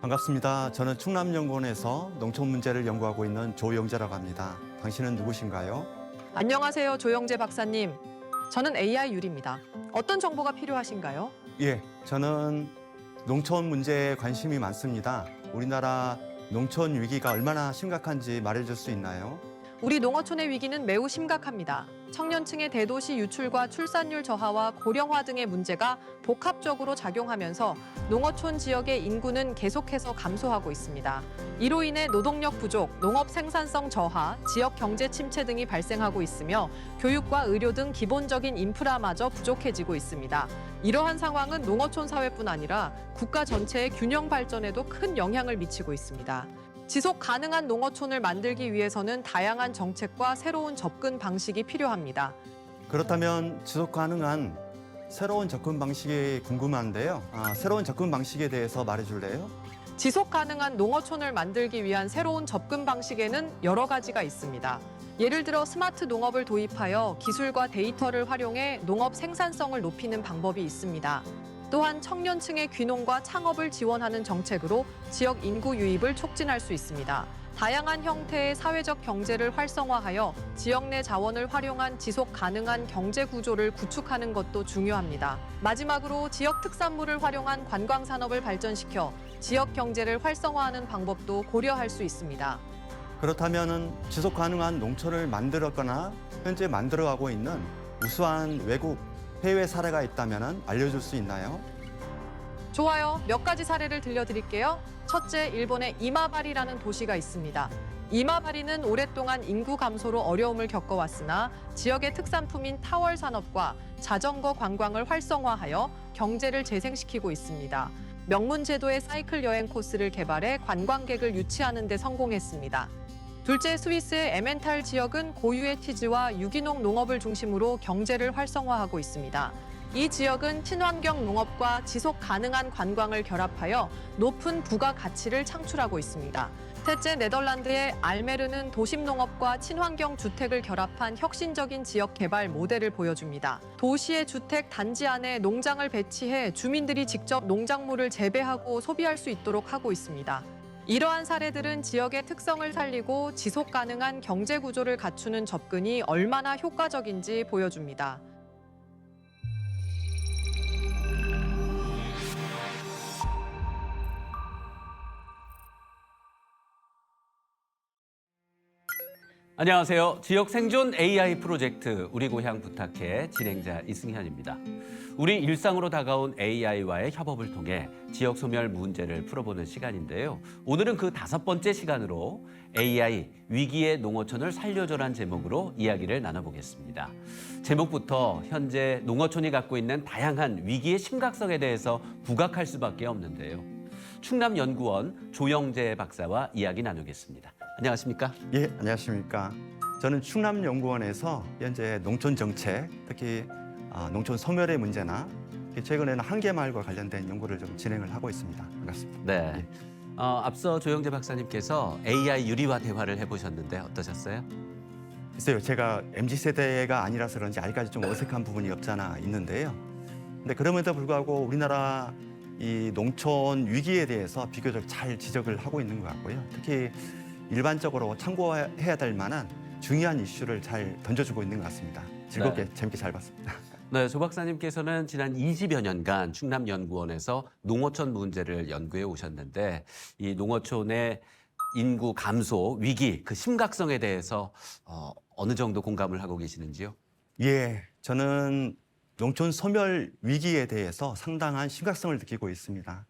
반갑습니다. 저는 충남연구원에서 농촌 문제를 연구하고 있는 조영재라고 합니다. 당신은 누구신가요? 안녕하세요, 조영재 박사님. 저는 AI 유리입니다. 어떤 정보가 필요하신가요? 예, 저는 농촌 문제에 관심이 많습니다. 우리나라 농촌 위기가 얼마나 심각한지 말해줄 수 있나요? 우리 농어촌의 위기는 매우 심각합니다. 청년층의 대도시 유출과 출산율 저하와 고령화 등의 문제가 복합적으로 작용하면서 농어촌 지역의 인구는 계속해서 감소하고 있습니다. 이로 인해 노동력 부족, 농업 생산성 저하, 지역 경제 침체 등이 발생하고 있으며 교육과 의료 등 기본적인 인프라마저 부족해지고 있습니다. 이러한 상황은 농어촌 사회뿐 아니라 국가 전체의 균형 발전에도 큰 영향을 미치고 있습니다. 지속 가능한 농어촌을 만들기 위해서는 다양한 정책과 새로운 접근 방식이 필요합니다. 그렇다면 지속 가능한 새로운 접근 방식이 궁금한데요. 새로운 접근 방식에 대해서 말해줄래요? 지속 가능한 농어촌을 만들기 위한 새로운 접근 방식에는 여러 가지가 있습니다. 예를 들어 스마트 농업을 도입하여 기술과 데이터를 활용해 농업 생산성을 높이는 방법이 있습니다. 또한 청년층의 귀농과 창업을 지원하는 정책으로 지역 인구 유입을 촉진할 수 있습니다. 다양한 형태의 사회적 경제를 활성화하여 지역 내 자원을 활용한 지속 가능한 경제 구조를 구축하는 것도 중요합니다. 마지막으로 지역 특산물을 활용한 관광 산업을 발전시켜 지역 경제를 활성화하는 방법도 고려할 수 있습니다. 그렇다면 지속 가능한 농촌을 만들었거나 현재 만들어가고 있는 우수한 외국 해외 사례가 있다면 알려줄 수 있나요? 좋아요. 몇 가지 사례를 들려드릴게요. 첫째, 일본의 이마바리라는 도시가 있습니다. 이마바리는 오랫동안 인구 감소로 어려움을 겪어왔으나 지역의 특산품인 타월 산업과 자전거 관광을 활성화하여 경제를 재생시키고 있습니다. 명문 제도의 사이클 여행 코스를 개발해 관광객을 유치하는 데 성공했습니다. 둘째, 스위스의 에멘탈 지역은 고유의 치즈와 유기농 농업을 중심으로 경제를 활성화하고 있습니다. 이 지역은 친환경 농업과 지속 가능한 관광을 결합하여 높은 부가 가치를 창출하고 있습니다. 셋째, 네덜란드의 알메르는 도심 농업과 친환경 주택을 결합한 혁신적인 지역 개발 모델을 보여줍니다. 도시의 주택 단지 안에 농장을 배치해 주민들이 직접 농작물을 재배하고 소비할 수 있도록 하고 있습니다. 이러한 사례들은 지역의 특성을 살리고 지속 가능한 경제 구조를 갖추는 접근이 얼마나 효과적인지 보여줍니다. 안녕하세요. 지역 생존 AI 프로젝트 우리 고향 부탁해 진행자 이승현입니다. 우리 일상으로 다가온 AI와의 협업을 통해 지역 소멸 문제를 풀어보는 시간인데요. 오늘은 그 5번째 시간으로 AI 위기의 농어촌을 살려줘란 제목으로 이야기를 나눠보겠습니다. 제목부터 현재 농어촌이 갖고 있는 다양한 위기의 심각성에 대해서 부각할 수밖에 없는데요. 충남연구원 조영재 박사와 이야기 나누겠습니다. 안녕하십니까? 예, 안녕하십니까. 저는 충남연구원에서 현재 농촌 정책, 특히 농촌 소멸의 문제나 최근에는 한계마을과 관련된 연구를 좀 진행을 하고 있습니다. 반갑습니다. 네. 예. 앞서 조영재 박사님께서 AI 유리와 대화를 해보셨는데 어떠셨어요? 글쎄요, 제가 MZ세대가 아니라서 그런지 아직까지 좀 어색한 부분이 없잖아 있는데요. 근데 그럼에도 불구하고 우리나라 이 농촌 위기에 대해서 비교적 잘 지적을 하고 있는 것 같고요. 특히 일반적으로 참고해야 될 만한 중요한 이슈를 잘 던져주고 있는 것 같습니다. 즐겁게, 재밌게 잘 봤습니다. 네, 조 박사님께서는 지난 20여 년간 충남연구원에서 농어촌 문제를 연구해 오셨는데 이 농어촌의 인구 감소, 위기, 그 심각성에 대해서 어느 정도 공감을 하고 계시는지요? 예, 저는 농촌 소멸 위기에 대해서 상당한 심각성을 느끼고 있습니다.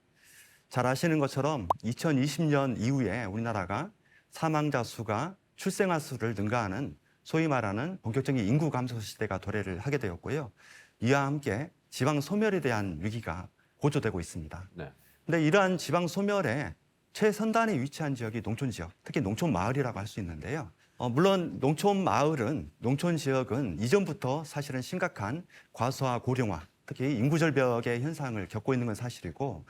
잘 아시는 것처럼 2020년 이후에 우리나라가 사망자 수가 출생아 수를 능가하는 소위 말하는 본격적인 인구 감소 시대가 도래를 하게 되었고요. 이와 함께 지방 소멸에 대한 위기가 고조되고 있습니다. 네. 근데 이러한 지방 소멸의 최선단에 위치한 지역이 농촌 지역, 특히 농촌 마을이라고 할 수 있는데요. 물론 농촌 마을은, 농촌 지역은 이전부터 사실은 심각한 과소화, 고령화, 특히 인구 절벽의 현상을 겪고 있는 건 사실이고,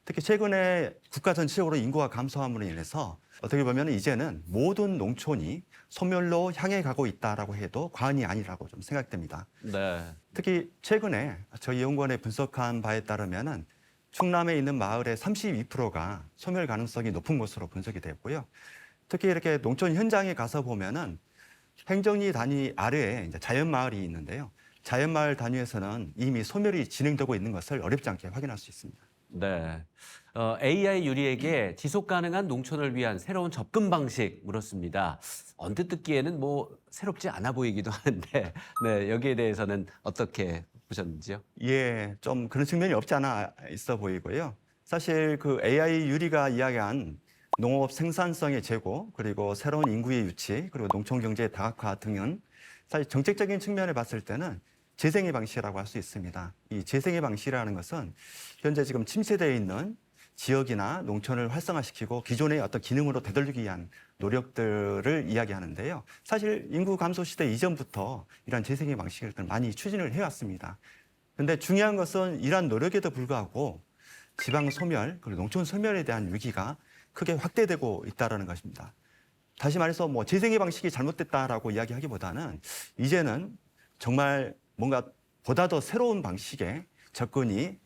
특히 최근에 국가 전체적으로 인구가 감소함으로 인해서 어떻게 보면 이제는 모든 농촌이 소멸로 향해 가고 있다라고 해도 과언이 아니라고 좀 생각됩니다. 네. 특히 최근에 저희 연구원에 분석한 바에 따르면은 충남에 있는 마을의 32%가 소멸 가능성이 높은 것으로 분석이 됐고요. 특히 이렇게 농촌 현장에 가서 보면은 행정리 단위 아래에 이제 자연마을이 있는데요. 자연마을 단위에서는 이미 소멸이 진행되고 있는 것을 어렵지 않게 확인할 수 있습니다. 네. AI 유리에게 지속 가능한 농촌을 위한 새로운 접근 방식 물었습니다. 언뜻 듣기에는 뭐 새롭지 않아 보이기도 하는데, 네, 여기에 대해서는 어떻게 보셨는지요? 예, 좀 그런 측면이 없지 않아 있어 보이고요. 사실 그 AI 유리가 이야기한 농업 생산성의 제고, 그리고 새로운 인구의 유치, 그리고 농촌 경제의 다각화 등은 사실 정책적인 측면을 봤을 때는 재생의 방식이라고 할 수 있습니다. 이 재생의 방식이라는 것은 현재 지금 침체되어 있는 지역이나 농촌을 활성화시키고 기존의 어떤 기능으로 되돌리기 위한 노력들을 이야기하는데요. 사실 인구 감소 시대 이전부터 이러한 재생의 방식을 많이 추진을 해왔습니다. 그런데 중요한 것은 이러한 노력에도 불구하고 지방 소멸, 그리고 농촌 소멸에 대한 위기가 크게 확대되고 있다는 것입니다. 다시 말해서 뭐 재생의 방식이 잘못됐다라고 이야기하기보다는 이제는 정말 뭔가 보다 더 새로운 방식의 접근이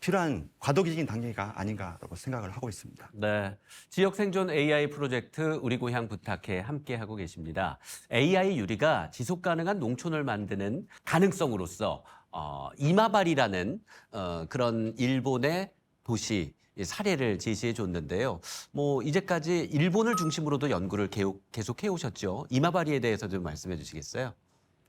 필요한 과도기적인 단계가 아닌가라고 생각을 하고 있습니다. 네, 지역 생존 AI 프로젝트 우리 고향 부탁해 함께 하고 계십니다. AI 유리가 지속 가능한 농촌을 만드는 가능성으로서 이마발이라는 그런 일본의 도시 사례를 제시해 줬는데요. 뭐 이제까지 일본을 중심으로도 연구를 계속 해오셨죠. 이마바리에 대해서 좀 말씀해 주시겠어요?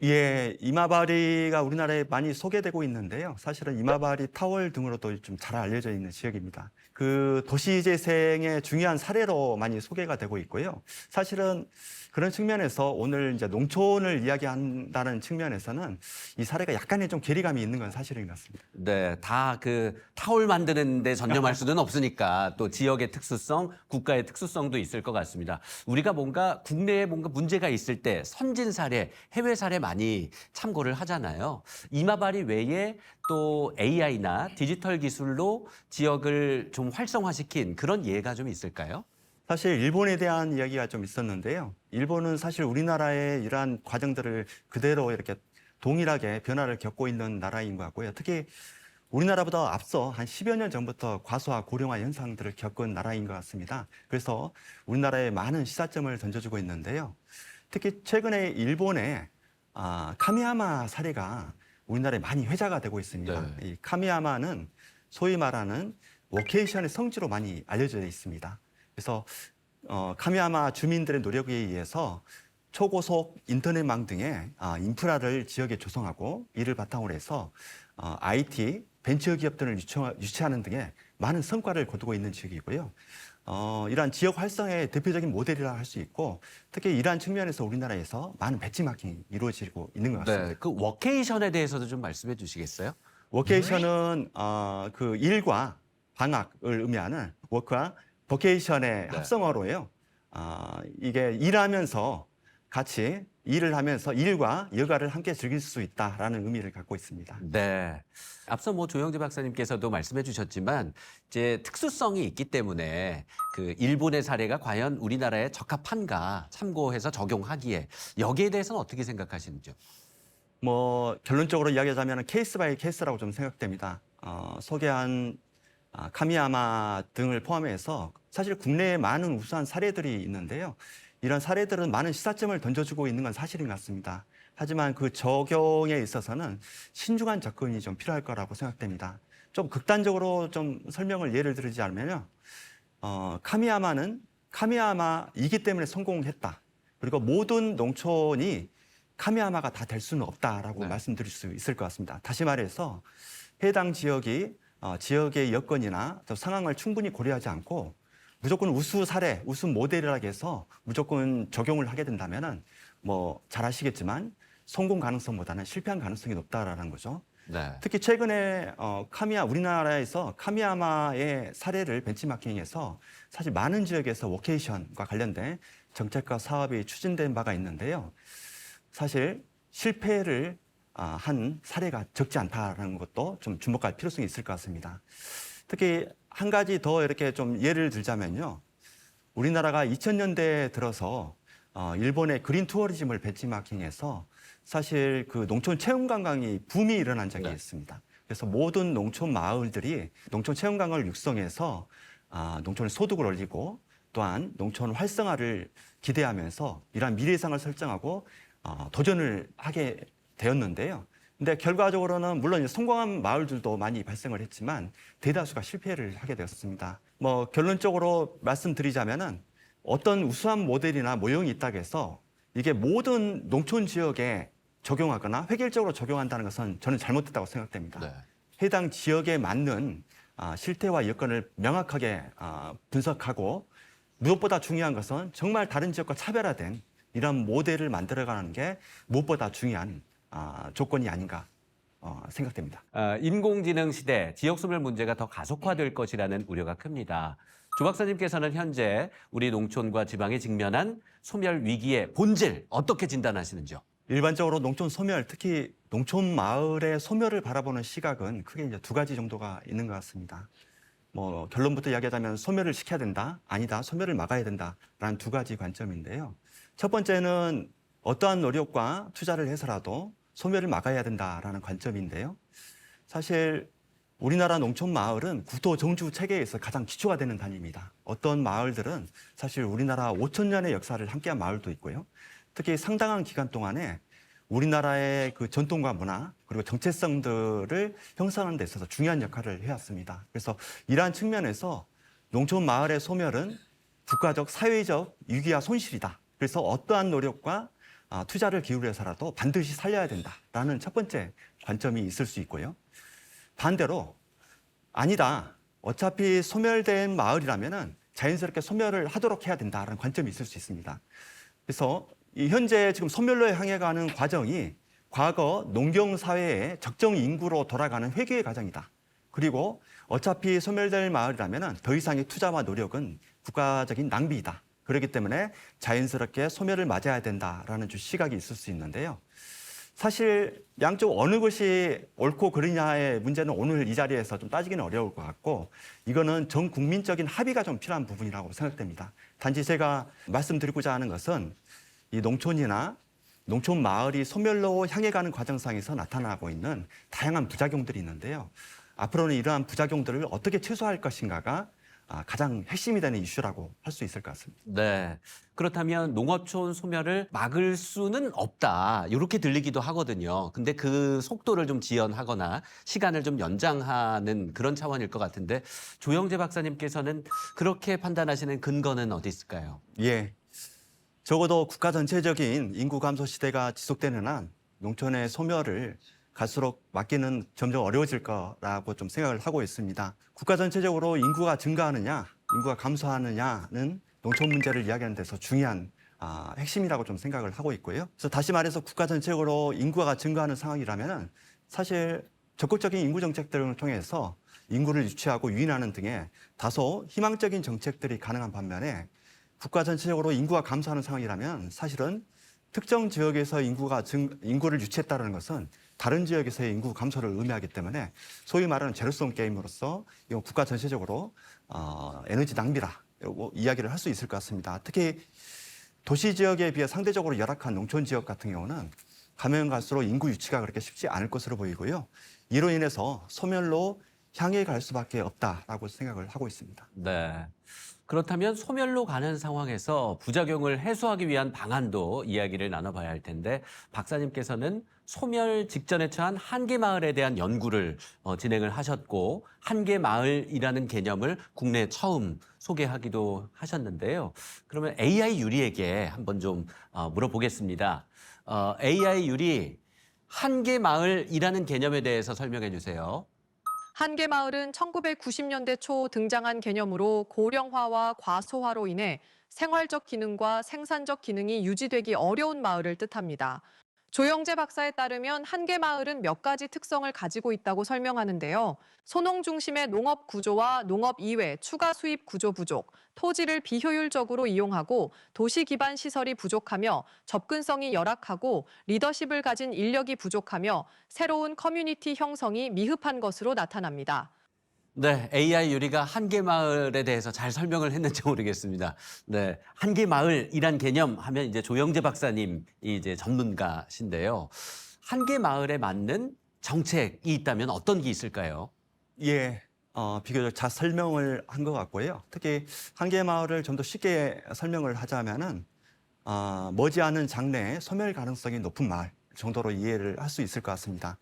예, 이마바리가 우리나라에 많이 소개되고 있는데요. 사실은 이마바리 타월 등으로도 좀 잘 알려져 있는 지역입니다. 그 도시재생의 중요한 사례로 많이 소개가 되고 있고요. 사실은 그런 측면에서 오늘 이제 농촌을 이야기한다는 측면에서는 이 사례가 약간의 좀 괴리감이 있는 건 사실인 것 같습니다. 네, 다 그 타올 만드는 데 전념할 수는 없으니까 또 지역의 특수성, 국가의 특수성도 있을 것 같습니다. 우리가 뭔가 국내에 뭔가 문제가 있을 때 선진 사례, 해외 사례 많이 참고를 하잖아요. 이마바리 외에 또 AI나 디지털 기술로 지역을 좀 활성화시킨 그런 예가 좀 있을까요? 사실 일본에 대한 이야기가 좀 있었는데요. 일본은 사실 우리나라의 이러한 과정들을 그대로 이렇게 동일하게 변화를 겪고 있는 나라인 것 같고요. 특히 우리나라보다 앞서 한 10여 년 전부터 과소화, 고령화 현상들을 겪은 나라인 것 같습니다. 그래서 우리나라에 많은 시사점을 던져주고 있는데요. 특히 최근에 일본의 카미야마 사례가 우리나라에 많이 회자가 되고 있습니다. 네. 이 카미야마는 소위 말하는 워케이션의 성지로 많이 알려져 있습니다. 그래서 카미야마 주민들의 노력에 의해서 초고속 인터넷망 등의 인프라를 지역에 조성하고 이를 바탕으로 해서 IT, 벤처기업 등을 유치하는 등의 많은 성과를 거두고 있는 지역이고요. 이러한 지역 활성화의 대표적인 모델이라 할 수 있고 특히 이러한 측면에서 우리나라에서 많은 배치마킹이 이루어지고 있는 것 같습니다. 네, 그 워케이션에 대해서도 좀 말씀해 주시겠어요? 워케이션은 그 일과 방학을 의미하는 워크와 버케이션의 합성어로요. 이게 일하면서 같이 일을 하면서 일과 여가를 함께 즐길 수 있다라는 의미를 갖고 있습니다. 네. 앞서 뭐 조영재 박사님께서도 말씀해 주셨지만 이제 특수성이 있기 때문에 그 일본의 사례가 과연 우리나라에 적합한가 참고해서 적용하기에 여기에 대해서는 어떻게 생각하시는지요? 뭐 결론적으로 이야기하자면 케이스 바이 케이스라고 좀 생각됩니다. 소개한 카미야마 등을 포함해서 사실 국내에 많은 우수한 사례들이 있는데요. 이런 사례들은 많은 시사점을 던져주고 있는 건 사실인 것 같습니다. 하지만 그 적용에 있어서는 신중한 접근이 좀 필요할 거라고 생각됩니다. 좀 극단적으로 좀 설명을 예를 들지 않으면요. 카미야마는 카미야마이기 때문에 성공했다. 그리고 모든 농촌이 카미야마가 다 될 수는 없다라고 말씀드릴 수 있을 것 같습니다. 다시 말해서 해당 지역이 지역의 여건이나 상황을 충분히 고려하지 않고 무조건 우수 사례, 우수 모델이라고 해서 무조건 적용을 하게 된다면은 뭐 잘 아시겠지만 성공 가능성보다는 실패한 가능성이 높다라는 거죠. 네. 특히 최근에 우리나라에서 카미야마의 사례를 벤치마킹해서 사실 많은 지역에서 워케이션과 관련된 정책과 사업이 추진된 바가 있는데요. 사실 실패를 한 사례가 적지 않다는 것도 좀 주목할 필요성이 있을 것 같습니다. 특히 한 가지 더 이렇게 좀 예를 들자면요. 우리나라가 2000년대에 들어서 일본의 그린 투어리즘을 벤치마킹해서 사실 그 농촌 체험 관광이 붐이 일어난 적이 있습니다. 그래서 모든 농촌 마을들이 농촌 체험관을 육성해서 농촌의 소득을 올리고 또한 농촌 활성화를 기대하면서 이러한 미래상을 설정하고 도전을 하게 되었는데요. 근데 결과적으로는 물론 성공한 마을들도 많이 발생을 했지만 대다수가 실패를 하게 되었습니다. 뭐 결론적으로 말씀드리자면은 어떤 우수한 모델이나 모형이 있다고 해서 이게 모든 농촌 지역에 적용하거나 획일적으로 적용한다는 것은 저는 잘못됐다고 생각됩니다. 네. 해당 지역에 맞는 실태와 여건을 명확하게 분석하고 무엇보다 중요한 것은 정말 다른 지역과 차별화된 이런 모델을 만들어가는 게 무엇보다 중요한 조건이 아닌가 생각됩니다. 인공지능 시대 지역 소멸 문제가 더 가속화될 것이라는 우려가 큽니다. 조 박사님께서는 현재 우리 농촌과 지방이 직면한 소멸 위기의 본질 어떻게 진단하시는지요? 일반적으로 농촌 소멸, 특히 농촌 마을의 소멸을 바라보는 시각은 크게 이제 두 가지 정도가 있는 것 같습니다. 뭐 결론부터 이야기하자면 소멸을 시켜야 된다, 아니다, 소멸을 막아야 된다라는 두 가지 관점인데요. 첫 번째는 어떠한 노력과 투자를 해서라도 소멸을 막아야 된다라는 관점인데요. 사실 우리나라 농촌 마을은 국토 정주 체계에서 가장 기초가 되는 단위입니다. 어떤 마을들은 사실 우리나라 5,000년의 역사를 함께한 마을도 있고요. 특히 상당한 기간 동안에 우리나라의 그 전통과 문화 그리고 정체성들을 형성하는 데 있어서 중요한 역할을 해왔습니다. 그래서 이러한 측면에서 농촌 마을의 소멸은 국가적, 사회적 위기와 손실이다. 그래서 어떠한 노력과 투자를 기울여서라도 반드시 살려야 된다라는 첫 번째 관점이 있을 수 있고요. 반대로 아니다. 어차피 소멸된 마을이라면은 자연스럽게 소멸을 하도록 해야 된다라는 관점이 있을 수 있습니다. 그래서 이 현재 지금 소멸로 향해 가는 과정이 과거 농경 사회의 적정 인구로 돌아가는 회귀의 과정이다. 그리고 어차피 소멸될 마을이라면은 더 이상의 투자와 노력은 국가적인 낭비이다. 그렇기 때문에 자연스럽게 소멸을 맞아야 된다라는 시각이 있을 수 있는데요. 사실 양쪽 어느 것이 옳고 그르냐의 문제는 오늘 이 자리에서 좀 따지기는 어려울 것 같고 이거는 전 국민적인 합의가 좀 필요한 부분이라고 생각됩니다. 단지 제가 말씀드리고자 하는 것은 이 농촌이나 농촌 마을이 소멸로 향해 가는 과정상에서 나타나고 있는 다양한 부작용들이 있는데요. 앞으로는 이러한 부작용들을 어떻게 최소화할 것인가가 가장 핵심이 되는 이슈라고 할 수 있을 것 같습니다. 네. 그렇다면 농어촌 소멸을 막을 수는 없다. 이렇게 들리기도 하거든요. 근데 그 속도를 좀 지연하거나 시간을 좀 연장하는 그런 차원일 것 같은데 조영재 박사님께서는 그렇게 판단하시는 근거는 어디 있을까요? 예. 적어도 국가 전체적인 인구 감소 시대가 지속되는 한 농촌의 소멸을 갈수록 막기는 점점 어려워질 거라고 좀 생각을 하고 있습니다. 국가 전체적으로 인구가 증가하느냐, 인구가 감소하느냐는 농촌 문제를 이야기하는 데서 중요한 핵심이라고 좀 생각을 하고 있고요. 그래서 다시 말해서 국가 전체적으로 인구가 증가하는 상황이라면 사실 적극적인 인구 정책들을 통해서 인구를 유치하고 유인하는 등의 다소 희망적인 정책들이 가능한 반면에 국가 전체적으로 인구가 감소하는 상황이라면 사실은 특정 지역에서 인구를 유치했다는 것은 다른 지역에서의 인구 감소를 의미하기 때문에 소위 말하는 제로섬 게임으로서 이건 국가 전체적으로 에너지 낭비라고 이야기를 할 수 있을 것 같습니다. 특히 도시 지역에 비해 상대적으로 열악한 농촌 지역 같은 경우는 가면 갈수록 인구 유치가 그렇게 쉽지 않을 것으로 보이고요. 이로 인해서 소멸로 향해 갈 수밖에 없다라고 생각을 하고 있습니다. 네. 그렇다면 소멸로 가는 상황에서 부작용을 해소하기 위한 방안도 이야기를 나눠봐야 할 텐데 박사님께서는 소멸 직전에 처한 한계 마을에 대한 연구를 진행을 하셨고 한계 마을이라는 개념을 국내에 처음 소개하기도 하셨는데요. 그러면 AI 유리에게 한번 좀 물어보겠습니다. AI 유리 한계 마을이라는 개념에 대해서 설명해 주세요. 한계마을은 1990년대 초 등장한 개념으로 고령화와 과소화로 인해 생활적 기능과 생산적 기능이 유지되기 어려운 마을을 뜻합니다. 조영재 박사에 따르면 한계마을은 몇 가지 특성을 가지고 있다고 설명하는데요. 소농 중심의 농업 구조와 농업 이외 추가 수입 구조 부족, 토지를 비효율적으로 이용하고 도시 기반 시설이 부족하며 접근성이 열악하고 리더십을 가진 인력이 부족하며 새로운 커뮤니티 형성이 미흡한 것으로 나타납니다. 네, AI 유리가 한계마을에 대해서 잘 설명을 했는지 모르겠습니다. 네, 한계마을이란 개념 하면 이제 조영재 박사님이 이제 전문가신데요. 한계마을에 맞는 정책이 있다면 어떤 게 있을까요? 예, 비교적 잘 설명을 한 것 같고요. 특히 한계마을을 좀 더 쉽게 설명을 하자면은 머지않은 장래에 소멸 가능성이 높은 마을 정도로 이해를 할 수 있을 것 같습니다.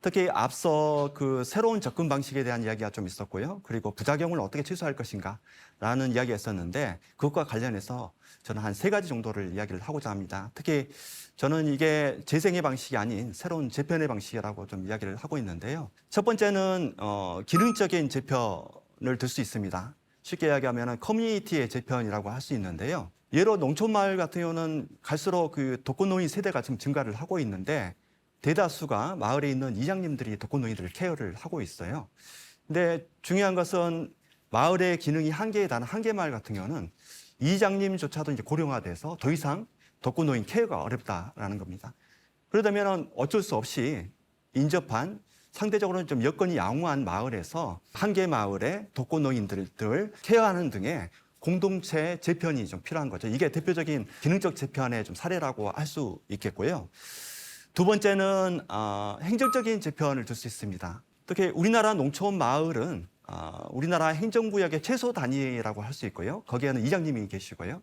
특히 앞서 그 새로운 접근 방식에 대한 이야기가 좀 있었고요. 그리고 부작용을 어떻게 최소화할 것인가라는 이야기가 있었는데 그것과 관련해서 저는 한 3가지 정도를 이야기를 하고자 합니다. 특히 저는 이게 재생의 방식이 아닌 새로운 재편의 방식이라고 좀 이야기를 하고 있는데요. 첫 번째는 기능적인 재편을 들 수 있습니다. 쉽게 이야기하면 커뮤니티의 재편이라고 할 수 있는데요. 예로 농촌마을 같은 경우는 갈수록 그 독거노인 세대가 지금 증가를 하고 있는데 대다수가 마을에 있는 이장님들이 독거노인들을 케어를 하고 있어요. 근데 중요한 것은 마을의 기능이 한계에 달한 한계마을 같은 경우는 이장님조차도 이제 고령화돼서 더 이상 독거노인 케어가 어렵다라는 겁니다. 그러다면 어쩔 수 없이 인접한 상대적으로 좀 여건이 양호한 마을에서 한계마을의 독거노인들을 케어하는 등의 공동체 재편이 좀 필요한 거죠. 이게 대표적인 기능적 재편의 좀 사례라고 할 수 있겠고요. 두 번째는 행정적인 재편을 들 수 있습니다. 특히 우리나라 농촌 마을은 우리나라 행정구역의 최소 단위라고 할 수 있고요. 거기에는 이장님이 계시고요.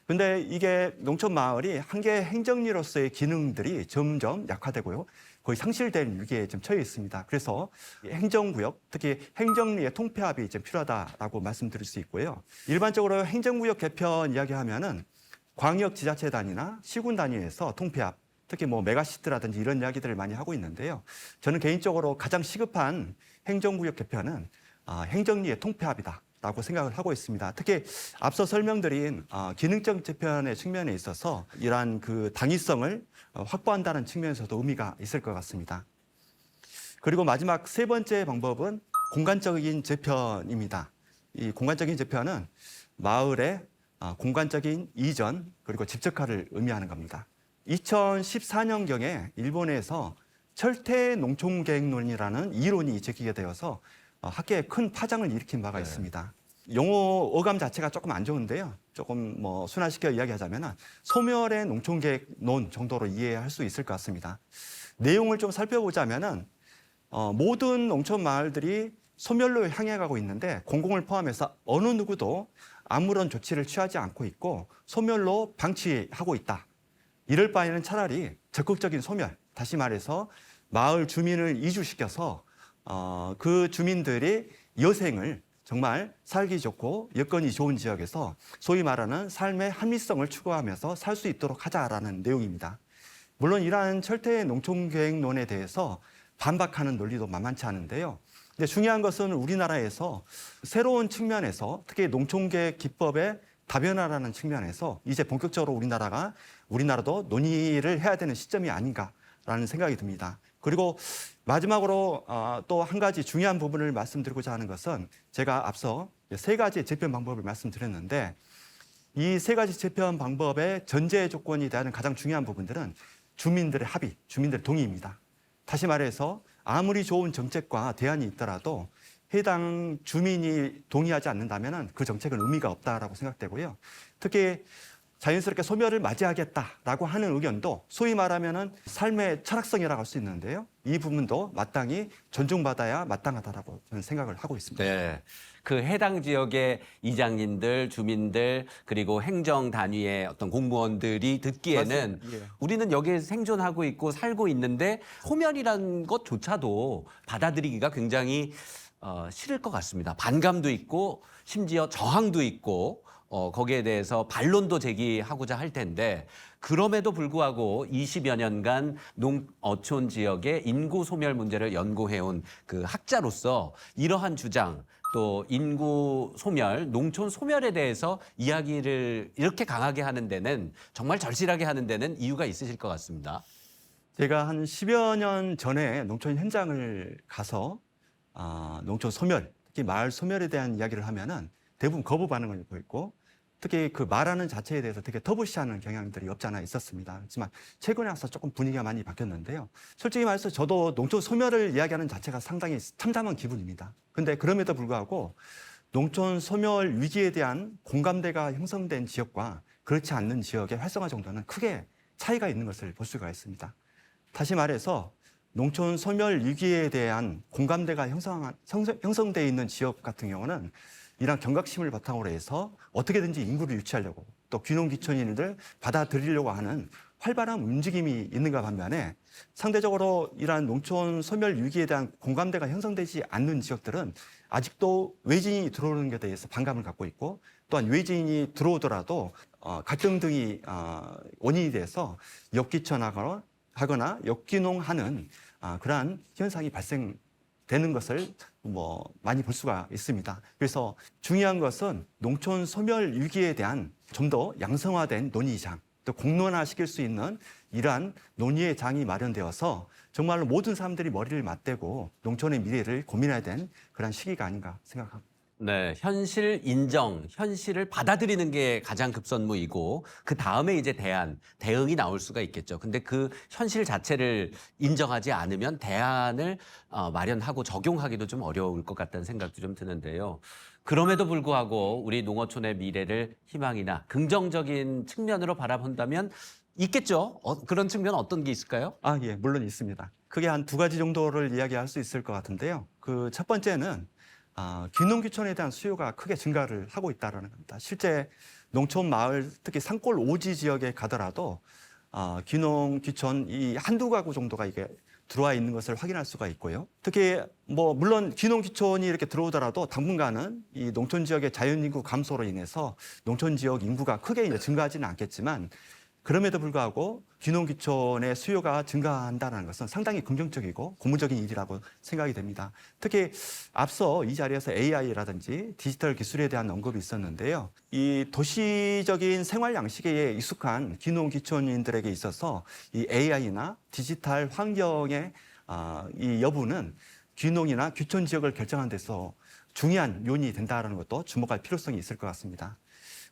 근데 이게 농촌 마을이 한계 행정리로서의 기능들이 점점 약화되고요. 거의 상실된 위기에 좀 처해 있습니다. 그래서 행정구역, 특히 행정리의 통폐합이 좀 필요하다라고 말씀드릴 수 있고요. 일반적으로 행정구역 개편 이야기하면은 광역지자체 단위나 시군 단위에서 통폐합, 특히 뭐 메가시티라든지 이런 이야기들을 많이 하고 있는데요. 저는 개인적으로 가장 시급한 행정구역 개편은 행정리의 통폐합이다라고 생각을 하고 있습니다. 특히 앞서 설명드린 기능적 재편의 측면에 있어서 이러한 그 당위성을 확보한다는 측면에서도 의미가 있을 것 같습니다. 그리고 마지막 3번째 방법은 공간적인 재편입니다. 이 공간적인 재편은 마을의 공간적인 이전 그리고 집적화를 의미하는 겁니다. 2014년경에 일본에서 철퇴 농촌계획론이라는 이론이 제기가 되어서 학계에 큰 파장을 일으킨 바가 있습니다. 용어 어감 자체가 조금 안 좋은데요. 조금 뭐 순화시켜 이야기하자면 소멸의 농촌계획론 정도로 이해할 수 있을 것 같습니다. 내용을 좀 살펴보자면은 모든 농촌 마을들이 소멸로 향해 가고 있는데 공공을 포함해서 어느 누구도 아무런 조치를 취하지 않고 있고 소멸로 방치하고 있다. 이럴 바에는 차라리 적극적인 소멸, 다시 말해서 마을 주민을 이주시켜서 그 주민들이 여생을 정말 살기 좋고 여건이 좋은 지역에서 소위 말하는 삶의 합리성을 추구하면서 살 수 있도록 하자라는 내용입니다. 물론 이러한 철퇴 농촌계획론에 대해서 반박하는 논리도 만만치 않은데요. 근데 중요한 것은 우리나라에서 새로운 측면에서 특히 농촌계획 기법의 다변화라는 측면에서 이제 본격적으로 우리나라도 논의를 해야 되는 시점이 아닌가라는 생각이 듭니다. 그리고 마지막으로 또 한 가지 중요한 부분을 말씀드리고자 하는 것은 제가 앞서 3가지 재편 방법을 말씀드렸는데 이 3가지 재편 방법의 전제 조건이 되는 가장 중요한 부분들은 주민들의 합의, 주민들의 동의입니다. 다시 말해서 아무리 좋은 정책과 대안이 있더라도 해당 주민이 동의하지 않는다면 그 정책은 의미가 없다라고 생각되고요. 특히 자연스럽게 소멸을 맞이하겠다라고 하는 의견도 소위 말하면 삶의 철학성이라고 할 수 있는데요. 이 부분도 마땅히 존중받아야 마땅하다라고 저는 생각을 하고 있습니다. 네. 그 해당 지역의 이장님들, 주민들, 그리고 행정 단위의 어떤 공무원들이 듣기에는 맞습니다. 예. 우리는 여기에 생존하고 있고 살고 있는데 소멸이라는 것조차도 받아들이기가 굉장히 싫을 것 같습니다. 반감도 있고 심지어 저항도 있고 거기에 대해서 반론도 제기하고자 할 텐데 그럼에도 불구하고 20여 년간 농어촌 지역의 인구 소멸 문제를 연구해온 그 학자로서 이러한 주장 또 인구 소멸, 농촌 소멸에 대해서 이야기를 이렇게 강하게 하는 데는 정말 절실하게 하는 데는 이유가 있으실 것 같습니다. 제가 한 10여 년 전에 농촌 현장을 가서 농촌 소멸, 특히 마을 소멸에 대한 이야기를 하면은 대부분 거부 반응을 보였고 특히 그 말하는 자체에 대해서 되게 터부시하는 경향들이 없지 않아 있었습니다. 하지만 최근에 와서 조금 분위기가 많이 바뀌었는데요. 솔직히 말해서 저도 농촌 소멸을 이야기하는 자체가 상당히 참담한 기분입니다. 근데 그럼에도 불구하고 농촌 소멸 위기에 대한 공감대가 형성된 지역과 그렇지 않는 지역의 활성화 정도는 크게 차이가 있는 것을 볼 수가 있습니다. 다시 말해서 농촌 소멸 위기에 대한 공감대가 형성되어 있는 지역 같은 경우는 이런 경각심을 바탕으로 해서 어떻게든지 인구를 유치하려고 또 귀농귀촌인들 받아들이려고 하는 활발한 움직임이 있는가 반면에 상대적으로 이러한 농촌 소멸 위기에 대한 공감대가 형성되지 않는 지역들은 아직도 외지인이 들어오는 것에 대해서 반감을 갖고 있고 또한 외지인이 들어오더라도 갈등 등이 원인이 돼서 역귀촌하거나 역귀농하는 그러한 현상이 발생되는 것을 많이 볼 수가 있습니다. 그래서 중요한 것은 농촌 소멸 위기에 대한 좀 더 양성화된 논의장, 또 공론화시킬 수 있는 이러한 논의의 장이 마련되어서 정말로 모든 사람들이 머리를 맞대고 농촌의 미래를 고민해야 되는 그런 시기가 아닌가 생각합니다. 네, 현실 인정, 현실을 받아들이는 게 가장 급선무이고 그 다음에 이제 대응이 나올 수가 있겠죠. 근데 그 현실 자체를 인정하지 않으면 대안을 마련하고 적용하기도 좀 어려울 것 같다는 생각도 좀 드는데요. 그럼에도 불구하고 우리 농어촌의 미래를 희망이나 긍정적인 측면으로 바라본다면 있겠죠. 그런 측면 어떤 게 있을까요? 예, 물론 있습니다. 크게 한 두 가지 정도를 이야기할 수 있을 것 같은데요. 그 첫 번째는 귀농귀촌에 대한 수요가 크게 증가를 하고 있다는 겁니다. 실제 농촌 마을, 특히 산골 오지 지역에 가더라도 귀농귀촌 이 한두 가구 정도가 이게 들어와 있는 것을 확인할 수가 있고요. 특히 물론 귀농귀촌이 이렇게 들어오더라도 당분간은 이 농촌 지역의 자연인구 감소로 인해서 농촌 지역 인구가 크게 이제 증가하지는 않겠지만 그럼에도 불구하고 귀농귀촌의 수요가 증가한다는 것은 상당히 긍정적이고 고무적인 일이라고 생각이 됩니다. 특히 앞서 이 자리에서 AI라든지 디지털 기술에 대한 언급이 있었는데요. 이 도시적인 생활 양식에 익숙한 귀농귀촌인들에게 있어서 이 AI나 디지털 환경의 이 여부는 귀농이나 귀촌 지역을 결정하는 데서 중요한 요인이 된다는 것도 주목할 필요성이 있을 것 같습니다.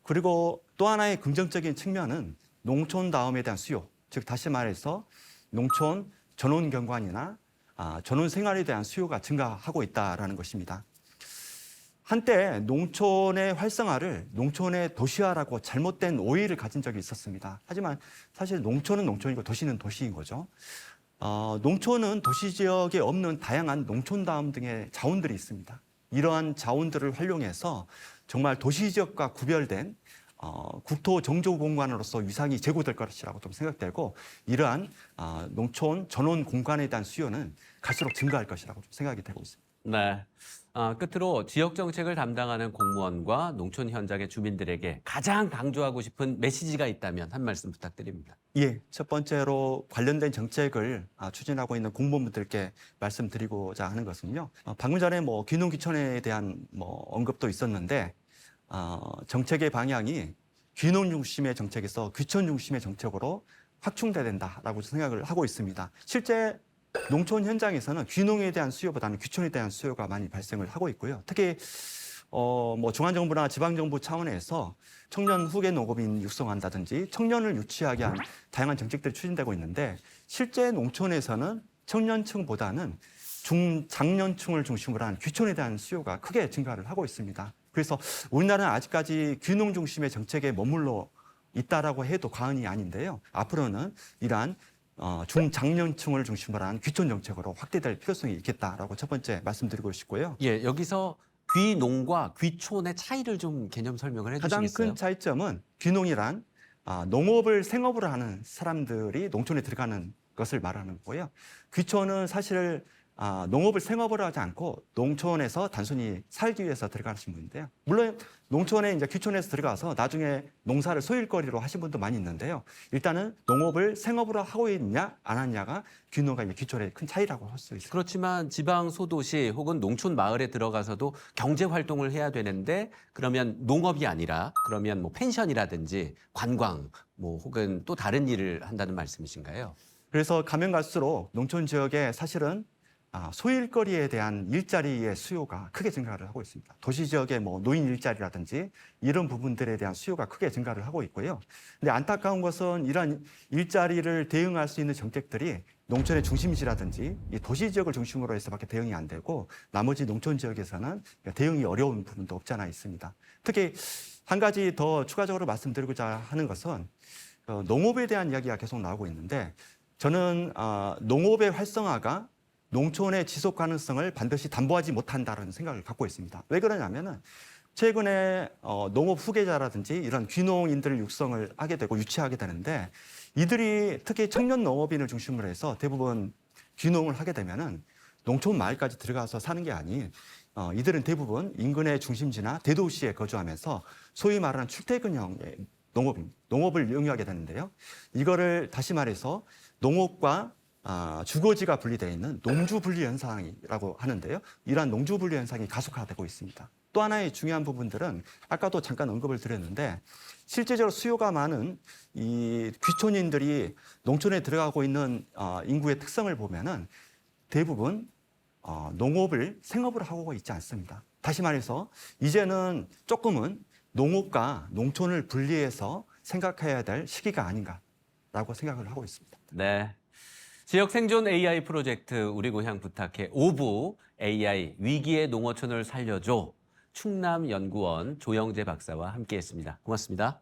그리고 또 하나의 긍정적인 측면은 농촌 다음에 대한 수요, 즉 다시 말해서 농촌 전원 경관이나 전원 생활에 대한 수요가 증가하고 있다는 것입니다. 한때 농촌의 활성화를 농촌의 도시화라고 잘못된 오해를 가진 적이 있었습니다. 하지만 사실 농촌은 농촌이고 도시는 도시인 거죠. 농촌은 도시 지역에 없는 다양한 농촌다움 등의 자원들이 있습니다. 이러한 자원들을 활용해서 정말 도시 지역과 구별된 국토 정조 공간으로서 위상이 제고될 것이라고 좀 생각되고 이러한 농촌 전원 공간에 대한 수요는 갈수록 증가할 것이라고 좀 생각이 되고 있습니다. 네. 끝으로 지역 정책을 담당하는 공무원과 농촌 현장의 주민들에게 가장 강조하고 싶은 메시지가 있다면 한 말씀 부탁드립니다. 예, 첫 번째로 관련된 정책을 추진하고 있는 공무원분들께 말씀드리고자 하는 것은요. 방금 전에 귀농귀촌에 대한 언급도 있었는데 정책의 방향이 귀농 중심의 정책에서 귀촌 중심의 정책으로 확충돼야 된다라고 생각을 하고 있습니다. 실제 농촌 현장에서는 귀농에 대한 수요보다는 귀촌에 대한 수요가 많이 발생을 하고 있고요. 특히 중앙정부나 지방정부 차원에서 청년 후계 농업인 육성한다든지 청년을 유치하게 한 다양한 정책들이 추진되고 있는데 실제 농촌에서는 청년층보다는 중장년층을 중심으로 한 귀촌에 대한 수요가 크게 증가를 하고 있습니다. 그래서 우리나라는 아직까지 귀농 중심의 정책에 머물러 있다라고 해도 과언이 아닌데요. 앞으로는 이러한 중장년층을 중심으로 한 귀촌 정책으로 확대될 필요성이 있겠다라고 첫 번째 말씀드리고 싶고요. 예, 여기서 귀농과 귀촌의 차이를 좀 개념 설명을 해주시겠어요? 가장 큰 차이점은 귀농이란 농업을 생업으로 하는 사람들이 농촌에 들어가는 것을 말하는 거고요. 귀촌은 사실 농업을 생업으로 하지 않고 농촌에서 단순히 살기 위해서 들어가신 분인데요. 물론 농촌에 이제 귀촌에서 들어가서 나중에 농사를 소일거리로 하신 분도 많이 있는데요. 일단은 농업을 생업으로 하고 있냐 안 하냐가 귀농과 귀촌의 큰 차이라고 할 수 있습니다. 그렇지만 지방 소도시 혹은 농촌 마을에 들어가서도 경제 활동을 해야 되는데 그러면 농업이 아니라 그러면 펜션이라든지 관광 혹은 또 다른 일을 한다는 말씀이신가요? 그래서 가면 갈수록 농촌 지역에 사실은 소일거리에 대한 일자리의 수요가 크게 증가를 하고 있습니다. 도시 지역의 노인 일자리라든지 이런 부분들에 대한 수요가 크게 증가를 하고 있고요. 근데 안타까운 것은 이런 일자리를 대응할 수 있는 정책들이 농촌의 중심지라든지 이 도시 지역을 중심으로 해서밖에 대응이 안 되고 나머지 농촌 지역에서는 대응이 어려운 부분도 없지 않아 있습니다. 특히 한 가지 더 추가적으로 말씀드리고자 하는 것은 농업에 대한 이야기가 계속 나오고 있는데 저는 농업의 활성화가 농촌의 지속 가능성을 반드시 담보하지 못한다는 생각을 갖고 있습니다. 왜 그러냐면은 최근에 농업 후계자라든지 이런 귀농인들 육성을 하게 되고 유치하게 되는데 이들이 특히 청년 농업인을 중심으로 해서 대부분 귀농을 하게 되면은 농촌 마을까지 들어가서 사는 게 아닌 이들은 대부분 인근의 중심지나 대도시에 거주하면서 소위 말하는 출퇴근형의 농업을 영위하게 되는데요. 이거를 다시 말해서 농업과 주거지가 분리되어 있는 농주 분리 현상이라고 하는데요. 이러한 농주 분리 현상이 가속화되고 있습니다. 또 하나의 중요한 부분들은 아까도 잠깐 언급을 드렸는데 실제적으로 수요가 많은 이 귀촌인들이 농촌에 들어가고 있는 인구의 특성을 보면은 대부분 농업을 생업으로 하고 있지 않습니다. 다시 말해서 이제는 조금은 농업과 농촌을 분리해서 생각해야 될 시기가 아닌가라고 생각을 하고 있습니다. 네. 지역 생존 AI 프로젝트 우리 고향 부탁해 5부 AI 위기의 농어촌을 살려줘 충남연구원 조영재 박사와 함께했습니다. 고맙습니다.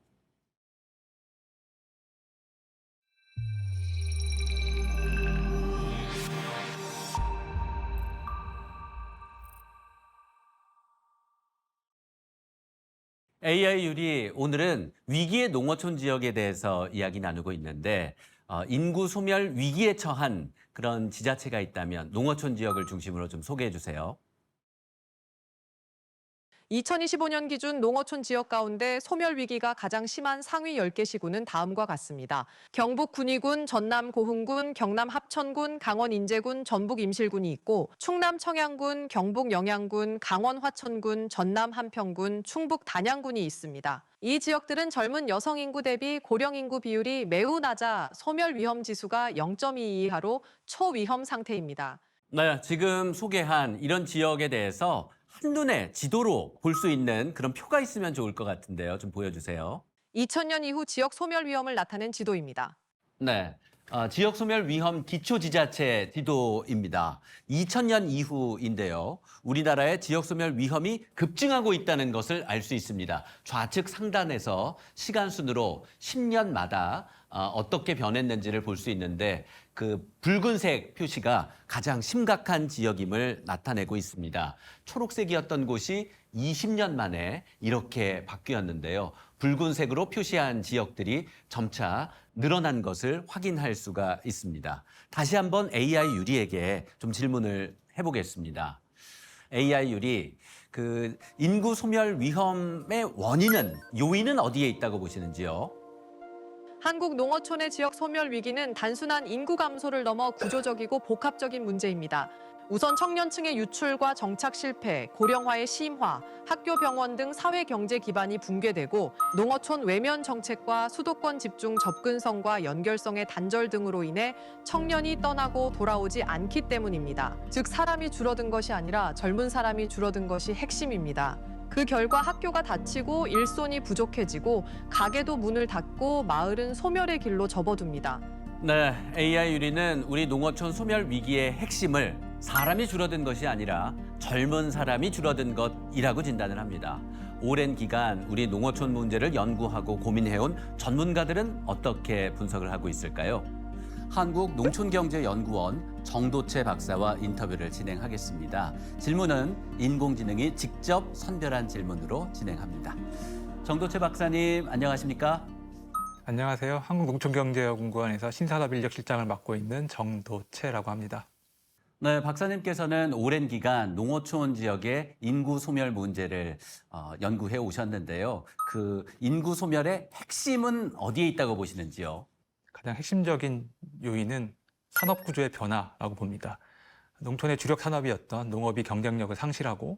AI 유리 오늘은 위기의 농어촌 지역에 대해서 이야기 나누고 있는데 인구 소멸 위기에 처한 그런 지자체가 있다면 농어촌 지역을 중심으로 좀 소개해 주세요. 2025년 기준 농어촌 지역 가운데 소멸 위기가 가장 심한 상위 10개 시군은 다음과 같습니다. 경북 군위군, 전남 고흥군, 경남 합천군, 강원 인제군, 전북 임실군이 있고 충남 청양군, 경북 영양군, 강원 화천군, 전남 한평군, 충북 단양군이 있습니다. 이 지역들은 젊은 여성 인구 대비 고령 인구 비율이 매우 낮아 소멸 위험 지수가 0.22 이하로 초위험 상태입니다. 네, 지금 소개한 이런 지역에 대해서 한눈에 지도로 볼 수 있는 그런 표가 있으면 좋을 것 같은데요. 좀 보여주세요. 2000년 이후 지역 소멸 위험을 나타낸 지도입니다. 네, 지역 소멸 위험 기초지자체 지도입니다. 2000년 이후인데요. 우리나라의 지역 소멸 위험이 급증하고 있다는 것을 알 수 있습니다. 좌측 상단에서 시간 순으로 10년마다 어떻게 변했는지를 볼 수 있는데 그 붉은색 표시가 가장 심각한 지역임을 나타내고 있습니다. 초록색이었던 곳이 20년 만에 이렇게 바뀌었는데요. 붉은색으로 표시한 지역들이 점차 늘어난 것을 확인할 수가 있습니다. 다시 한번 AI 유리에게 좀 질문을 해보겠습니다. AI 유리, 그 인구 소멸 위험의 요인은 어디에 있다고 보시는지요? 한국 농어촌의 지역 소멸 위기는 단순한 인구 감소를 넘어 구조적이고 복합적인 문제입니다. 우선 청년층의 유출과 정착 실패, 고령화의 심화, 학교 병원 등 사회 경제 기반이 붕괴되고 농어촌 외면 정책과 수도권 집중 접근성과 연결성의 단절 등으로 인해 청년이 떠나고 돌아오지 않기 때문입니다. 즉 사람이 줄어든 것이 아니라 젊은 사람이 줄어든 것이 핵심입니다. 그 결과 학교가 닫히고 일손이 부족해지고 가게도 문을 닫고 마을은 소멸의 길로 접어듭니다. 네, AI 유리는 우리 농어촌 소멸 위기의 핵심을 사람이 줄어든 것이 아니라 젊은 사람이 줄어든 것이라고 진단을 합니다. 오랜 기간 우리 농어촌 문제를 연구하고 고민해온 전문가들은 어떻게 분석을 하고 있을까요? 한국농촌경제연구원 정도채 박사와 인터뷰를 진행하겠습니다. 질문은 인공지능이 직접 선별한 질문으로 진행합니다. 정도채 박사님, 안녕하십니까? 안녕하세요. 한국농촌경제연구원에서 신산업인력실장을 맡고 있는 정도채라고 합니다. 네, 박사님께서는 오랜 기간 농어촌 지역의 인구 소멸 문제를 연구해 오셨는데요. 그 인구 소멸의 핵심은 어디에 있다고 보시는지요? 가장 핵심적인 요인은 산업구조의 변화라고 봅니다. 농촌의 주력 산업이었던 농업이 경쟁력을 상실하고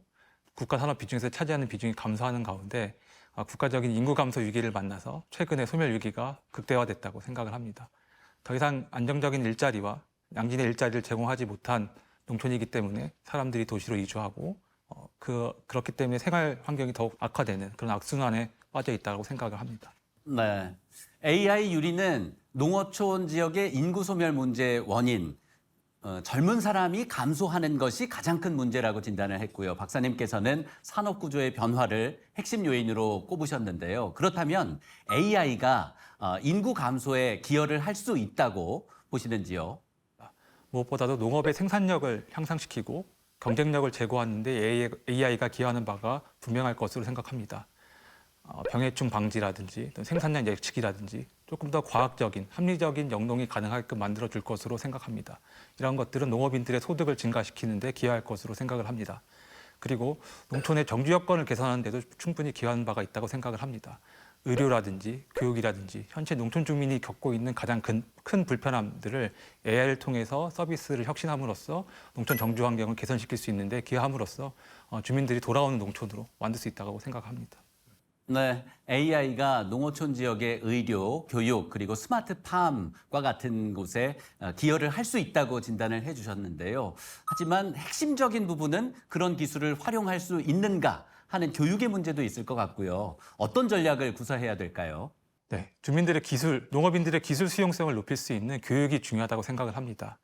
국가 산업 비중에서 차지하는 비중이 감소하는 가운데 국가적인 인구 감소 위기를 만나서 최근에 소멸 위기가 극대화됐다고 생각을 합니다. 더 이상 안정적인 일자리와 양질의 일자리를 제공하지 못한 농촌이기 때문에 사람들이 도시로 이주하고 그렇기 때문에 생활 환경이 더욱 악화되는 그런 악순환에 빠져 있다고 생각을 합니다. 네, AI 유리는 농어촌 지역의 인구 소멸 문제의 원인, 젊은 사람이 감소하는 것이 가장 큰 문제라고 진단을 했고요. 박사님께서는 산업 구조의 변화를 핵심 요인으로 꼽으셨는데요. 그렇다면 AI가 인구 감소에 기여를 할 수 있다고 보시는지요? 무엇보다도 농업의 생산력을 향상시키고 경쟁력을 제고하는 데 AI가 기여하는 바가 분명할 것으로 생각합니다. 병해충 방지라든지 또 생산량 예측이라든지 조금 더 과학적인, 합리적인 영농이 가능하게끔 만들어줄 것으로 생각합니다. 이런 것들은 농업인들의 소득을 증가시키는 데 기여할 것으로 생각을 합니다. 그리고 농촌의 정주 여건을 개선하는 데도 충분히 기여하는 바가 있다고 생각을 합니다. 의료라든지 교육이라든지 현재 농촌 주민이 겪고 있는 가장 큰 불편함들을 AI를 통해서 서비스를 혁신함으로써 농촌 정주 환경을 개선시킬 수 있는데 기여함으로써 주민들이 돌아오는 농촌으로 만들 수 있다고 생각합니다. 네, AI가 농어촌 지역의 의료, 교육, 그리고 스마트팜과 같은 곳에 기여를 할 수 있다고 진단을 해주셨는데요. 하지만 핵심적인 부분은 그런 기술을 활용할 수 있는가 하는 교육의 문제도 있을 것 같고요. 어떤 전략을 구사해야 될까요? 네, 주민들의 농업인들의 기술 수용성을 높일 수 있는 교육이 중요하다고 생각을 합니다.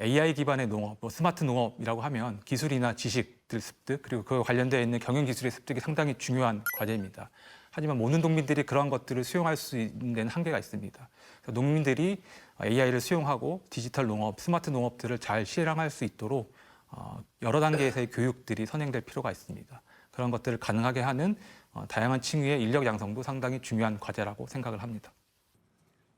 AI 기반의 농업, 스마트 농업이라고 하면 기술이나 지식들 습득, 그리고 그와 관련되어 있는 경영 기술의 습득이 상당히 중요한 과제입니다. 하지만 모든 농민들이 그러한 것들을 수용할 수 있는 데는 한계가 있습니다. 그래서 농민들이 AI를 수용하고 디지털 농업, 스마트 농업들을 잘 실행할 수 있도록 여러 단계에서의 교육들이 선행될 필요가 있습니다. 그런 것들을 가능하게 하는 다양한 층위의 인력 양성도 상당히 중요한 과제라고 생각을 합니다.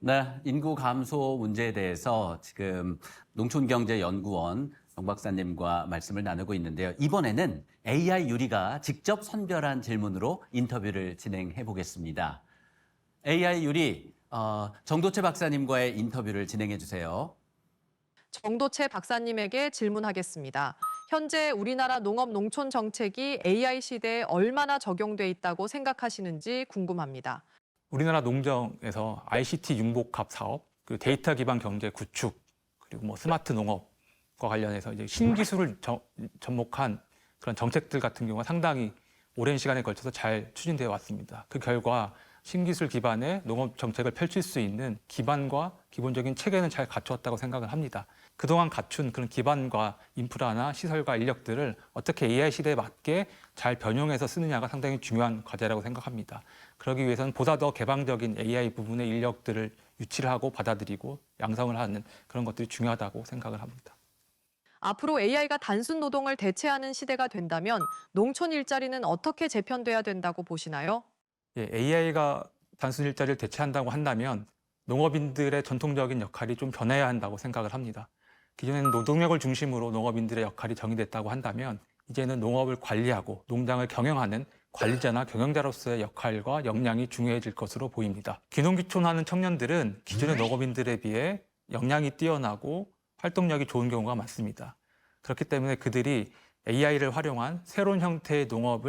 네, 인구 감소 문제에 대해서 지금 농촌경제연구원 정 박사님과 말씀을 나누고 있는데요. 이번에는 AI 유리가 직접 선별한 질문으로 인터뷰를 진행해 보겠습니다. AI 유리, 정도채 박사님과의 인터뷰를 진행해 주세요. 정도채 박사님에게 질문하겠습니다. 현재 우리나라 농업 농촌 정책이 AI 시대에 얼마나 적용돼 있다고 생각하시는지 궁금합니다. 우리나라 농정에서 ICT 융복합 사업, 그 데이터 기반 경제 구축, 그리고 스마트 농업과 관련해서 이제 신기술을 접목한 그런 정책들 같은 경우가 상당히 오랜 시간에 걸쳐서 잘 추진되어 왔습니다. 그 결과 신기술 기반의 농업 정책을 펼칠 수 있는 기반과 기본적인 체계는 잘 갖추었다고 생각을 합니다. 그동안 갖춘 그런 기반과 인프라나 시설과 인력들을 어떻게 AI 시대에 맞게 잘 변용해서 쓰느냐가 상당히 중요한 과제라고 생각합니다. 그러기 위해서는 보다 더 개방적인 AI 부분의 인력들을 유치를 하고 받아들이고 양성을 하는 그런 것들이 중요하다고 생각을 합니다. 앞으로 AI가 단순 노동을 대체하는 시대가 된다면 농촌 일자리는 어떻게 재편돼야 된다고 보시나요? AI가 단순 일자리를 대체한다고 한다면 농업인들의 전통적인 역할이 좀 변해야 한다고 생각을 합니다. 기존에는 노동력을 중심으로 농업인들의 역할이 정의됐다고 한다면 이제는 농업을 관리하고 농장을 경영하는 관리자나 경영자로서의 역할과 역량이 중요해질 것으로 보입니다. 귀농귀촌하는 청년들은 기존의 농업인들에 비해 역량이 뛰어나고 활동력이 좋은 경우가 많습니다. 그렇기 때문에 그들이 AI를 활용한 새로운 형태의 농업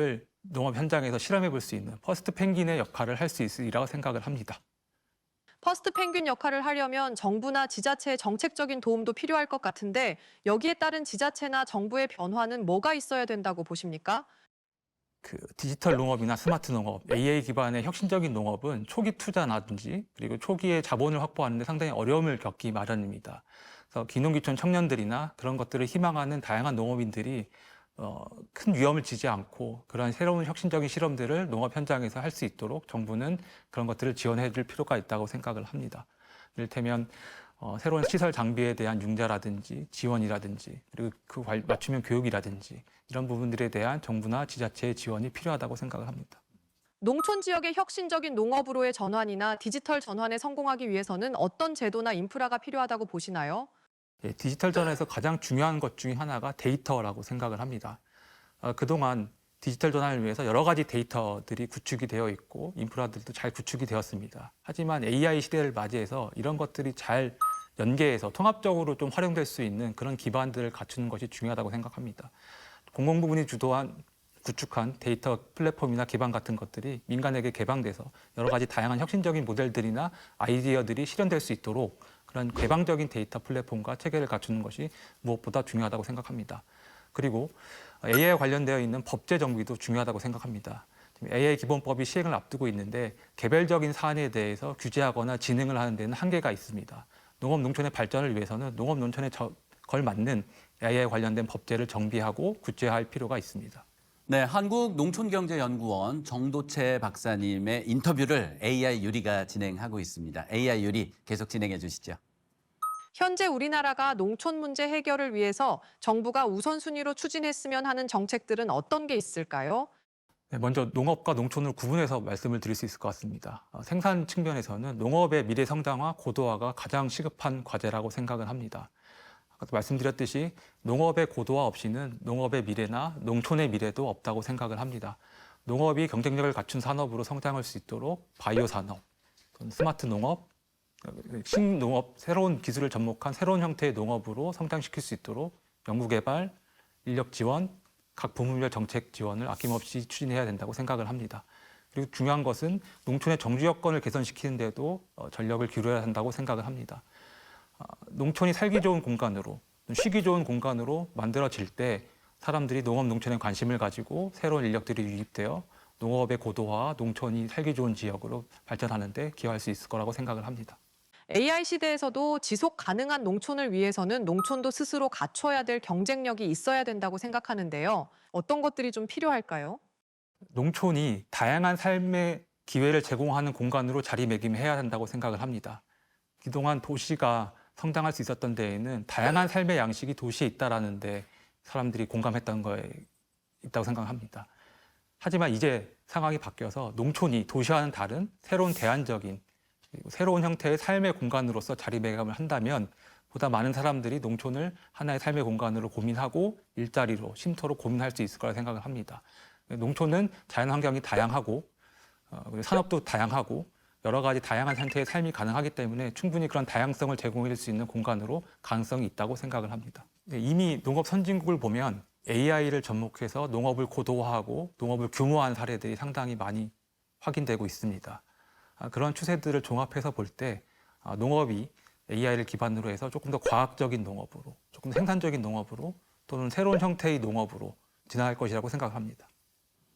현장에서 실험해 볼 수 있는 퍼스트 펭귄의 역할을 할 수 있으리라고 생각을 합니다. 퍼스트 펭귄 역할을 하려면 정부나 지자체의 정책적인 도움도 필요할 것 같은데 여기에 따른 지자체나 정부의 변화는 뭐가 있어야 된다고 보십니까? 디지털 농업이나 스마트 농업, AI 기반의 혁신적인 농업은 초기 투자라든지 그리고 초기에 자본을 확보하는 데 상당히 어려움을 겪기 마련입니다. 그래서 귀농귀촌 청년들이나 그런 것들을 희망하는 다양한 농업인들이 큰 위험을 지지 않고 그런 새로운 혁신적인 실험들을 농업 현장에서 할 수 있도록 정부는 그런 것들을 지원해 줄 필요가 있다고 생각을 합니다. 이를테면 새로운 시설 장비에 대한 융자라든지 지원이라든지 그리고 그 맞춤형 교육이라든지 이런 부분들에 대한 정부나 지자체의 지원이 필요하다고 생각을 합니다. 농촌 지역의 혁신적인 농업으로의 전환이나 디지털 전환에 성공하기 위해서는 어떤 제도나 인프라가 필요하다고 보시나요? 디지털 전환에서 가장 중요한 것 중에 하나가 데이터라고 생각을 합니다. 그동안 디지털 전환을 위해서 여러 가지 데이터들이 구축이 되어 있고 인프라들도 잘 구축이 되었습니다. 하지만 AI 시대를 맞이해서 이런 것들이 잘 연계해서 통합적으로 좀 활용될 수 있는 그런 기반들을 갖추는 것이 중요하다고 생각합니다. 공공부문이 구축한 데이터 플랫폼이나 기반 같은 것들이 민간에게 개방돼서 여러 가지 다양한 혁신적인 모델들이나 아이디어들이 실현될 수 있도록 그런 개방적인 데이터 플랫폼과 체계를 갖추는 것이 무엇보다 중요하다고 생각합니다. 그리고 AI에 관련되어 있는 법제 정비도 중요하다고 생각합니다. 지금 AI 기본법이 시행을 앞두고 있는데 개별적인 사안에 대해서 규제하거나 진행을 하는 데는 한계가 있습니다. 농업 농촌의 발전을 위해서는 농업 농촌에 걸맞는 AI에 관련된 법제를 정비하고 구체화할 필요가 있습니다. 네, 한국농촌경제연구원 정도채 박사님의 인터뷰를 AI 유리가 진행하고 있습니다. AI 유리 계속 진행해 주시죠. 현재 우리나라가 농촌 문제 해결을 위해서 정부가 우선순위로 추진했으면 하는 정책들은 어떤 게 있을까요? 네, 먼저 농업과 농촌을 구분해서 말씀을 드릴 수 있을 것 같습니다. 생산 측면에서는 농업의 미래 성장화, 고도화가 가장 시급한 과제라고 생각을 합니다. 아까도 말씀드렸듯이 농업의 고도화 없이는 농업의 미래나 농촌의 미래도 없다고 생각을 합니다. 농업이 경쟁력을 갖춘 산업으로 성장할 수 있도록 바이오 산업, 스마트 농업, 신농업, 새로운 기술을 접목한 새로운 형태의 농업으로 성장시킬 수 있도록 연구개발, 인력 지원, 각 부문별 정책 지원을 아낌없이 추진해야 된다고 생각을 합니다. 그리고 중요한 것은 농촌의 정주 여건을 개선시키는 데도 전력을 기울여야 한다고 생각을 합니다. 농촌이 살기 좋은 공간으로, 쉬기 좋은 공간으로 만들어질 때 사람들이 농업, 농촌에 관심을 가지고 새로운 인력들이 유입되어 농업의 고도화, 농촌이 살기 좋은 지역으로 발전하는 데 기여할 수 있을 거라고 생각을 합니다. AI 시대에서도 지속 가능한 농촌을 위해서는 농촌도 스스로 갖춰야 될 경쟁력이 있어야 된다고 생각하는데요. 어떤 것들이 좀 필요할까요? 농촌이 다양한 삶의 기회를 제공하는 공간으로 자리매김해야 한다고 생각을 합니다. 그동안 도시가 성장할 수 있었던 데에는 다양한 삶의 양식이 도시에 있다라는 데 사람들이 공감했던 거에 있다고 생각합니다. 하지만 이제 상황이 바뀌어서 농촌이 도시와는 다른 새로운 대안적인 그리고 새로운 형태의 삶의 공간으로서 자리매김을 한다면 보다 많은 사람들이 농촌을 하나의 삶의 공간으로 고민하고 일자리로, 쉼터로 고민할 수 있을 거라 생각을 합니다. 농촌은 자연환경이 다양하고 그리고 산업도 다양하고 여러 가지 다양한 형태의 삶이 가능하기 때문에 충분히 그런 다양성을 제공해 줄 수 있는 공간으로 가능성이 있다고 생각을 합니다. 이미 농업 선진국을 보면 AI를 접목해서 농업을 고도화하고 농업을 규모화한 사례들이 상당히 많이 확인되고 있습니다. 그런 추세들을 종합해서 볼 때 농업이 AI를 기반으로 해서 조금 더 과학적인 농업으로, 조금 생산적인 농업으로 또는 새로운 형태의 농업으로 진화할 것이라고 생각합니다.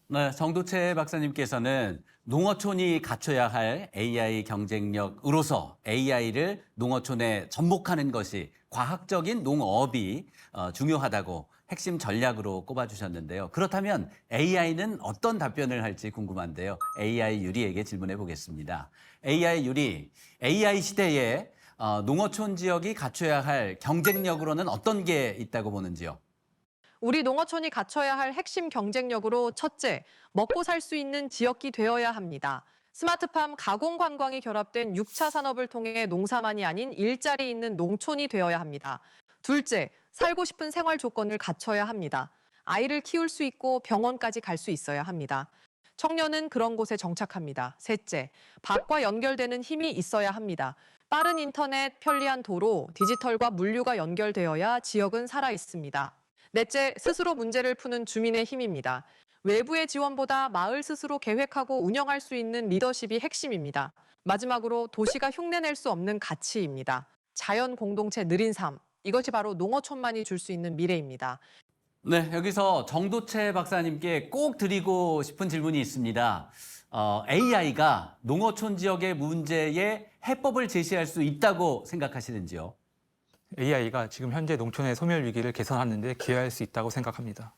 네, 정도채 박사님께서는 농어촌이 갖춰야 할 AI 경쟁력으로서 AI를 농어촌에 접목하는 것이 과학적인 농업이 중요하다고 핵심 전략으로 꼽아주셨는데요. 그렇다면 AI는 어떤 답변을 할지 궁금한데요. AI 유리에게 질문해 보겠습니다. AI 유리, AI 시대에 농어촌 지역이 갖춰야 할 경쟁력으로는 어떤 게 있다고 보는지요? 우리 농어촌이 갖춰야 할 핵심 경쟁력으로 첫째, 먹고 살 수 있는 지역이 되어야 합니다. 스마트팜 가공 관광이 결합된 6차 산업을 통해 농사만이 아닌 일자리 있는 농촌이 되어야 합니다. 둘째, 살고 싶은 생활 조건을 갖춰야 합니다. 아이를 키울 수 있고 병원까지 갈 수 있어야 합니다. 청년은 그런 곳에 정착합니다. 셋째, 밭과 연결되는 힘이 있어야 합니다. 빠른 인터넷, 편리한 도로, 디지털과 물류가 연결되어야 지역은 살아 있습니다. 넷째, 스스로 문제를 푸는 주민의 힘입니다. 외부의 지원보다 마을 스스로 계획하고 운영할 수 있는 리더십이 핵심입니다. 마지막으로 도시가 흉내낼 수 없는 가치입니다. 자연 공동체 느린 삶, 이것이 바로 농어촌만이 줄 수 있는 미래입니다. 네, 여기서 정도채 박사님께 꼭 드리고 싶은 질문이 있습니다. AI가 농어촌 지역의 문제에 해법을 제시할 수 있다고 생각하시는지요? AI가 지금 현재 농촌의 소멸 위기를 개선하는 데 기여할 수 있다고 생각합니다.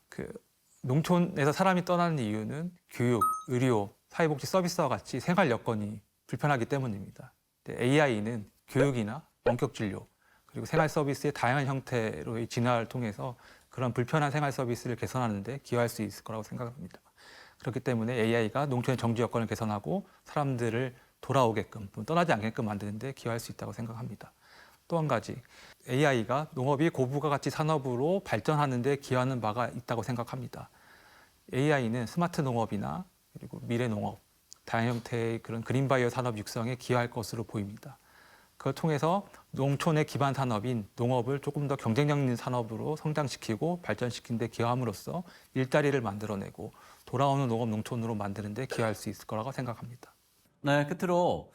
농촌에서 사람이 떠나는 이유는 교육, 의료, 사회복지 서비스와 같이 생활 여건이 불편하기 때문입니다. AI는 교육이나 원격 진료, 그리고 생활 서비스의 다양한 형태로의 진화를 통해서 그런 불편한 생활 서비스를 개선하는 데 기여할 수 있을 거라고 생각합니다. 그렇기 때문에 AI가 농촌의 정주 여건을 개선하고 사람들을 돌아오게끔, 떠나지 않게끔 만드는 데 기여할 수 있다고 생각합니다. 또 한 가지, AI가 농업이 고부가가치 산업으로 발전하는 데 기여하는 바가 있다고 생각합니다. AI는 스마트 농업이나 그리고 미래 농업, 다양한 형태의 그런 그린바이오 산업 육성에 기여할 것으로 보입니다. 그걸 통해서 농촌의 기반 산업인 농업을 조금 더 경쟁력 있는 산업으로 성장시키고 발전시키는 데 기여함으로써 일자리를 만들어내고 돌아오는 농업 농촌으로 만드는 데 기여할 수 있을 거라고 생각합니다. 네, 끝으로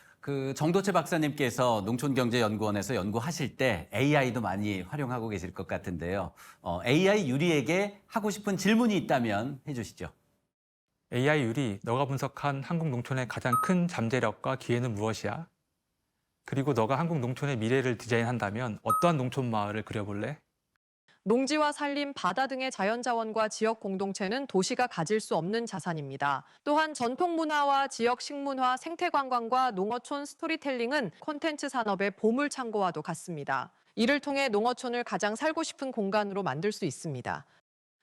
정도채 박사님께서 농촌경제연구원에서 연구하실 때 AI도 많이 활용하고 계실 것 같은데요. AI 유리에게 하고 싶은 질문이 있다면 해주시죠. AI 유리, 너가 분석한 한국 농촌의 가장 큰 잠재력과 기회는 무엇이야? 그리고 너가 한국 농촌의 미래를 디자인한다면 어떠한 농촌 마을을 그려볼래? 농지와 산림, 바다 등의 자연자원과 지역 공동체는 도시가 가질 수 없는 자산입니다. 또한 전통 문화와 지역 식문화, 생태관광과 농어촌 스토리텔링은 콘텐츠 산업의 보물창고와도 같습니다. 이를 통해 농어촌을 가장 살고 싶은 공간으로 만들 수 있습니다.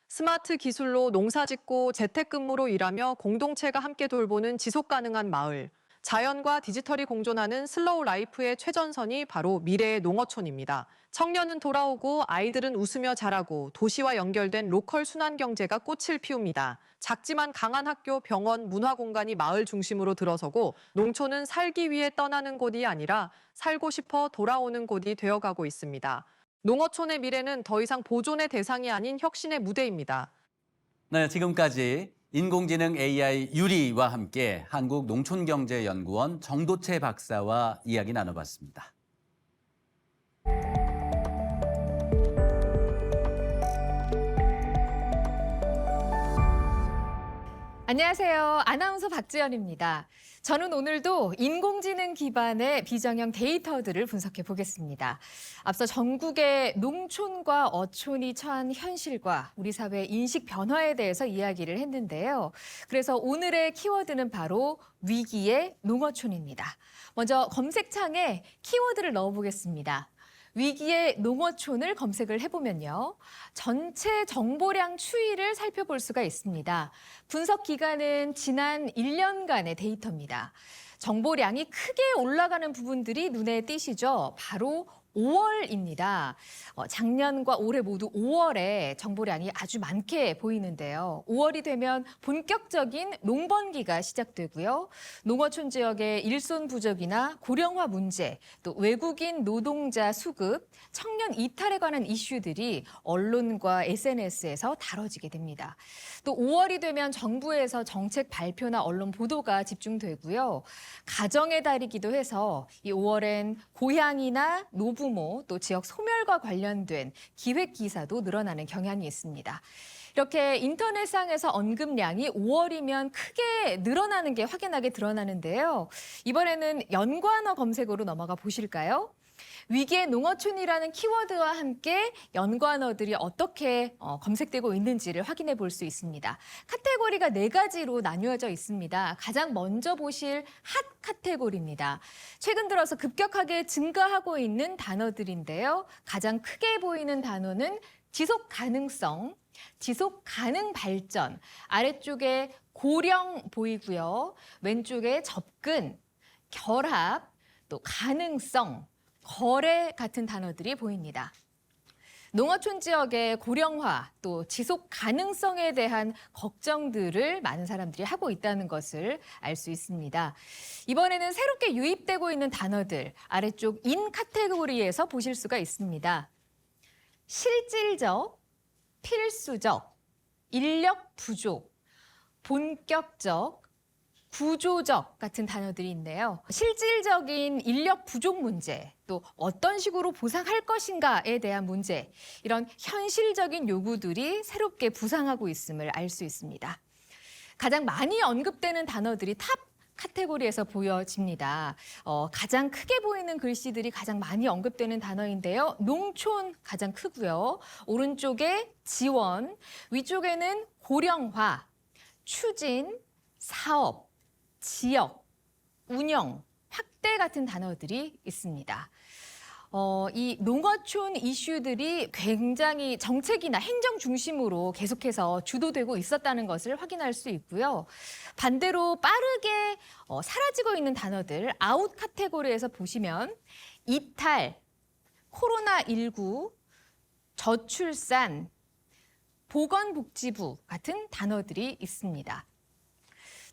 스마트 기술로 농사 짓고 재택근무로 일하며 공동체가 함께 돌보는 지속 가능한 마을. 자연과 디지털이 공존하는 슬로우 라이프의 최전선이 바로 미래의 농어촌입니다. 청년은 돌아오고 아이들은 웃으며 자라고 도시와 연결된 로컬 순환 경제가 꽃을 피웁니다. 작지만 강한 학교, 병원, 문화공간이 마을 중심으로 들어서고 농촌은 살기 위해 떠나는 곳이 아니라 살고 싶어 돌아오는 곳이 되어가고 있습니다. 농어촌의 미래는 더 이상 보존의 대상이 아닌 혁신의 무대입니다. 네, 지금까지 인공지능 AI 유리와 함께 한국농촌경제연구원 정도채 박사와 이야기 나눠봤습니다. 안녕하세요. 아나운서 박지연입니다. 저는 오늘도 인공지능 기반의 비정형 데이터들을 분석해 보겠습니다. 앞서 전국의 농촌과 어촌이 처한 현실과 우리 사회의 인식 변화에 대해서 이야기를 했는데요. 그래서 오늘의 키워드는 바로 위기의 농어촌입니다. 먼저 검색창에 키워드를 넣어보겠습니다. 위기의 농어촌을 검색을 해보면요. 전체 정보량 추이를 살펴볼 수가 있습니다. 분석 기간은 지난 1년간의 데이터입니다. 정보량이 크게 올라가는 부분들이 눈에 띄시죠? 바로 5월입니다. 작년과 올해 모두 5월에 정보량이 아주 많게 보이는데요. 5월이 되면 본격적인 농번기가 시작되고요. 농어촌 지역의 일손 부족이나 고령화 문제, 또 외국인 노동자 수급, 청년 이탈에 관한 이슈들이 언론과 SNS에서 다뤄지게 됩니다. 또 5월이 되면 정부에서 정책 발표나 언론 보도가 집중되고요. 가정의 달이기도 해서 이 5월엔 고향이나 노부모 또 지역 소멸과 관련된 기획 기사도 늘어나는 경향이 있습니다. 이렇게 인터넷상에서 언급량이 5월이면 크게 늘어나는 게 확연하게 드러나는데요. 이번에는 연관어 검색으로 넘어가 보실까요? 위기의 농어촌이라는 키워드와 함께 연관어들이 어떻게 검색되고 있는지를 확인해 볼 수 있습니다. 카테고리가 4가지로 나뉘어져 있습니다. 가장 먼저 보실 핫 카테고리입니다. 최근 들어서 급격하게 증가하고 있는 단어들인데요. 가장 크게 보이는 단어는 지속 가능성, 지속 가능 발전, 아래쪽에 고령 보이고요. 왼쪽에 접근, 결합, 또 가능성, 거래 같은 단어들이 보입니다. 농어촌 지역의 고령화 또 지속 가능성에 대한 걱정들을 많은 사람들이 하고 있다는 것을 알 수 있습니다. 이번에는 새롭게 유입되고 있는 단어들 아래쪽 인 카테고리에서 보실 수가 있습니다. 실질적, 필수적, 인력 부족, 본격적, 구조적 같은 단어들이 있네요. 실질적인 인력 부족 문제, 또 어떤 식으로 보상할 것인가에 대한 문제, 이런 현실적인 요구들이 새롭게 부상하고 있음을 알 수 있습니다. 가장 많이 언급되는 단어들이 탑 카테고리에서 보여집니다. 가장 크게 보이는 글씨들이 가장 많이 언급되는 단어인데요. 농촌 가장 크고요. 오른쪽에 지원, 위쪽에는 고령화, 추진, 사업, 지역, 운영, 확대 같은 단어들이 있습니다. 이 농어촌 이슈들이 굉장히 정책이나 행정 중심으로 계속해서 주도되고 있었다는 것을 확인할 수 있고요. 반대로 빠르게 사라지고 있는 단어들 아웃 카테고리에서 보시면 이탈, 코로나19, 저출산, 보건복지부 같은 단어들이 있습니다.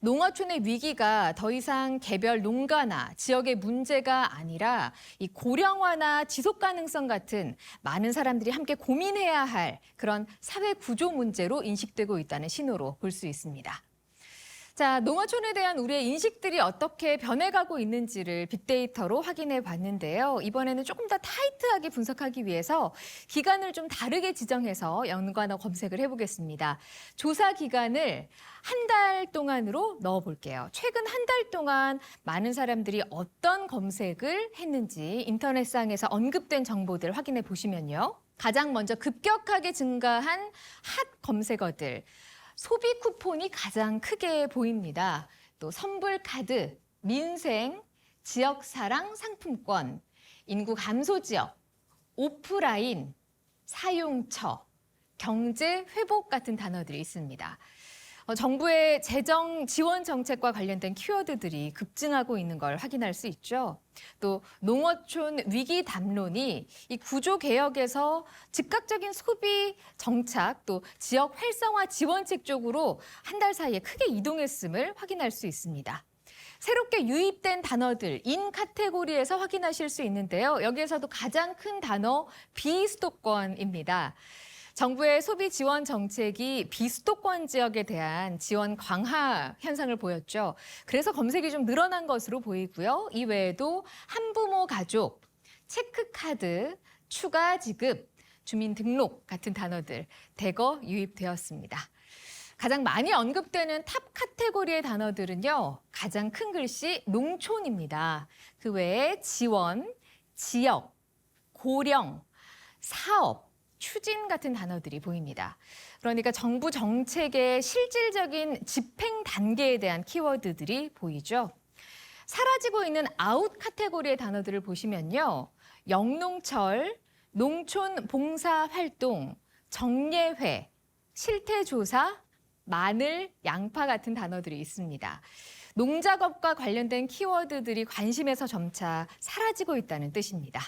농어촌의 위기가 더 이상 개별 농가나 지역의 문제가 아니라 이 고령화나 지속 가능성 같은 많은 사람들이 함께 고민해야 할 그런 사회 구조 문제로 인식되고 있다는 신호로 볼 수 있습니다. 자, 농어촌에 대한 우리의 인식들이 어떻게 변해가고 있는지를 빅데이터로 확인해 봤는데요. 이번에는 조금 더 타이트하게 분석하기 위해서 기간을 좀 다르게 지정해서 연관어 검색을 해보겠습니다. 조사 기간을 한 달 동안으로 넣어볼게요. 최근 한 달 동안 많은 사람들이 어떤 검색을 했는지 인터넷상에서 언급된 정보들 확인해 보시면요. 가장 먼저 급격하게 증가한 핫 검색어들. 소비 쿠폰이 가장 크게 보입니다. 또 선불 카드, 민생, 지역 사랑 상품권, 인구 감소 지역, 오프라인, 사용처, 경제 회복 같은 단어들이 있습니다. 정부의 재정 지원 정책과 관련된 키워드들이 급증하고 있는 걸 확인할 수 있죠. 또 농어촌 위기 담론이 이 구조 개혁에서 즉각적인 소비 정착 또 지역 활성화 지원책 쪽으로 한 달 사이에 크게 이동했음을 확인할 수 있습니다. 새롭게 유입된 단어들 인 카테고리에서 확인하실 수 있는데요. 여기에서도 가장 큰 단어 비수도권입니다. 정부의 소비 지원 정책이 비수도권 지역에 대한 지원 강화 현상을 보였죠. 그래서 검색이 좀 늘어난 것으로 보이고요. 이외에도 한부모 가족, 체크카드, 추가 지급, 주민등록 같은 단어들 대거 유입되었습니다. 가장 많이 언급되는 탑 카테고리의 단어들은요. 가장 큰 글씨 농촌입니다. 그 외에 지원, 지역, 고령, 사업, 추진 같은 단어들이 보입니다. 그러니까 정부 정책의 실질적인 집행 단계에 대한 키워드들이 보이죠. 사라지고 있는 아웃 카테고리의 단어들을 보시면요. 영농철, 농촌 봉사 활동, 정례회, 실태조사, 마늘, 양파 같은 단어들이 있습니다. 농작업과 관련된 키워드들이 관심에서 점차 사라지고 있다는 뜻입니다.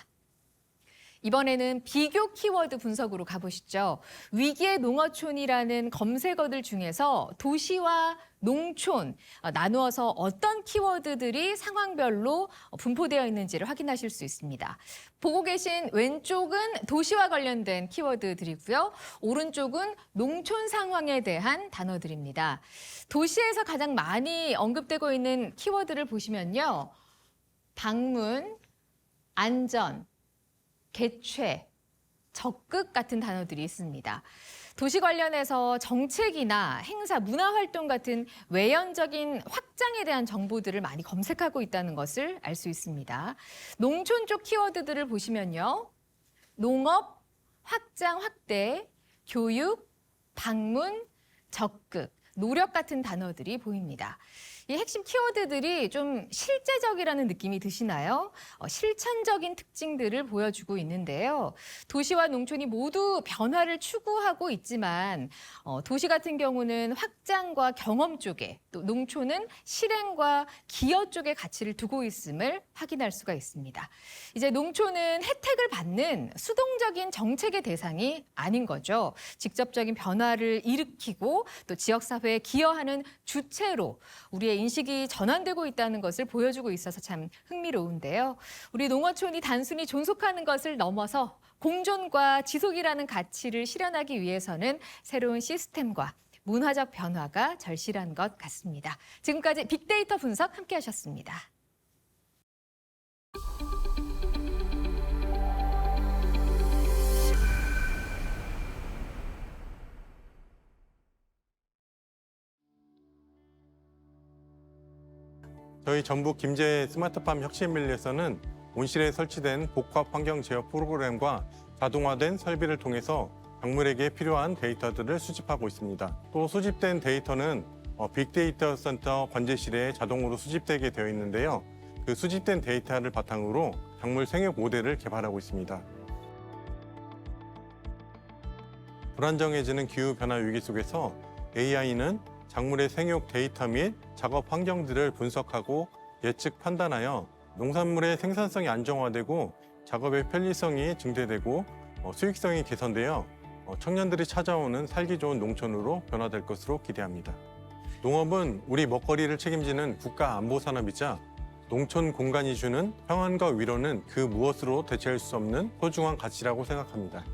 이번에는 비교 키워드 분석으로 가보시죠. 위기의 농어촌이라는 검색어들 중에서 도시와 농촌 나누어서 어떤 키워드들이 상황별로 분포되어 있는지를 확인하실 수 있습니다. 보고 계신 왼쪽은 도시와 관련된 키워드들이고요. 오른쪽은 농촌 상황에 대한 단어들입니다. 도시에서 가장 많이 언급되고 있는 키워드를 보시면요. 방문, 안전, 개최, 적극 같은 단어들이 있습니다. 도시 관련해서 정책이나 행사, 문화활동 같은 외연적인 확장에 대한 정보들을 많이 검색하고 있다는 것을 알 수 있습니다. 농촌 쪽 키워드들을 보시면요. 농업, 확장, 확대, 교육, 방문, 적극, 노력 같은 단어들이 보입니다. 이 핵심 키워드들이 좀 실제적이라는 느낌이 드시나요? 실천적인 특징들을 보여주고 있는데요. 도시와 농촌이 모두 변화를 추구하고 있지만 도시 같은 경우는 확장과 경험 쪽에 또 농촌은 실행과 기여 쪽에 가치를 두고 있음을 확인할 수가 있습니다. 이제 농촌은 혜택을 받는 수동적인 정책의 대상이 아닌 거죠. 직접적인 변화를 일으키고 또 지역사회에 기여하는 주체로 우리의 인식이 전환되고 있다는 것을 보여주고 있어서 참 흥미로운데요. 우리 농어촌이 단순히 존속하는 것을 넘어서 공존과 지속이라는 가치를 실현하기 위해서는 새로운 시스템과 문화적 변화가 절실한 것 같습니다. 지금까지 빅데이터 분석 함께 하셨습니다. 저희 전북 김제 스마트팜 혁신밀리에서는 온실에 설치된 복합 환경 제어 프로그램과 자동화된 설비를 통해서 작물에게 필요한 데이터들을 수집하고 있습니다. 또 수집된 데이터는 빅데이터 센터 관제실에 자동으로 수집되게 되어 있는데요. 그 수집된 데이터를 바탕으로 작물 생육 모델을 개발하고 있습니다. 불안정해지는 기후변화 위기 속에서 AI는 작물의 생육 데이터 및 작업 환경들을 분석하고 예측 판단하여 농산물의 생산성이 안정화되고 작업의 편리성이 증대되고 수익성이 개선되어 청년들이 찾아오는 살기 좋은 농촌으로 변화될 것으로 기대합니다. 농업은 우리 먹거리를 책임지는 국가 안보 산업이자 농촌 공간이 주는 평안과 위로는 그 무엇으로 대체할 수 없는 소중한 가치라고 생각합니다.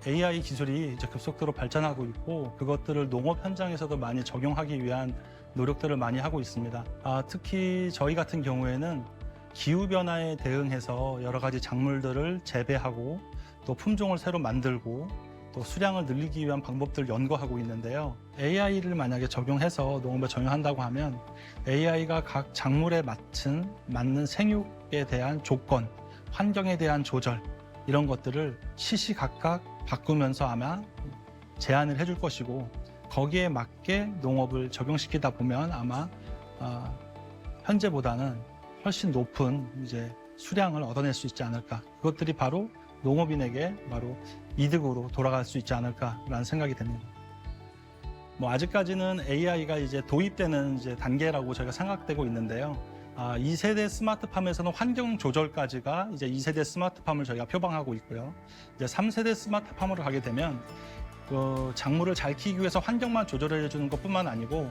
AI 기술이 이제 급속도로 발전하고 있고 그것들을 농업 현장에서도 많이 적용하기 위한 노력들을 많이 하고 있습니다. 특히 저희 같은 경우에는 기후변화에 대응해서 여러 가지 작물들을 재배하고 또 품종을 새로 만들고 또 수량을 늘리기 위한 방법들을 연구하고 있는데요. AI를 만약에 적용해서 농업에 적용한다고 하면 AI가 각 작물에 맞는 생육에 대한 조건, 환경에 대한 조절 이런 것들을 시시각각 바꾸면서 아마 제안을 해줄 것이고 거기에 맞게 농업을 적용시키다 보면 아마 현재보다는 훨씬 높은 이제 수량을 얻어낼 수 있지 않을까. 그것들이 바로 농업인에게 바로 이득으로 돌아갈 수 있지 않을까라는 생각이 됩니다. 아직까지는 AI가 이제 도입되는 이제 단계라고 저희가 생각되고 있는데요. 2세대 스마트팜에서는 환경 조절까지가 이제 2세대 스마트팜을 저희가 표방하고 있고요. 이제 3세대 스마트팜으로 가게 되면 그 작물을 잘 키우기 위해서 환경만 조절해 주는 것뿐만 아니고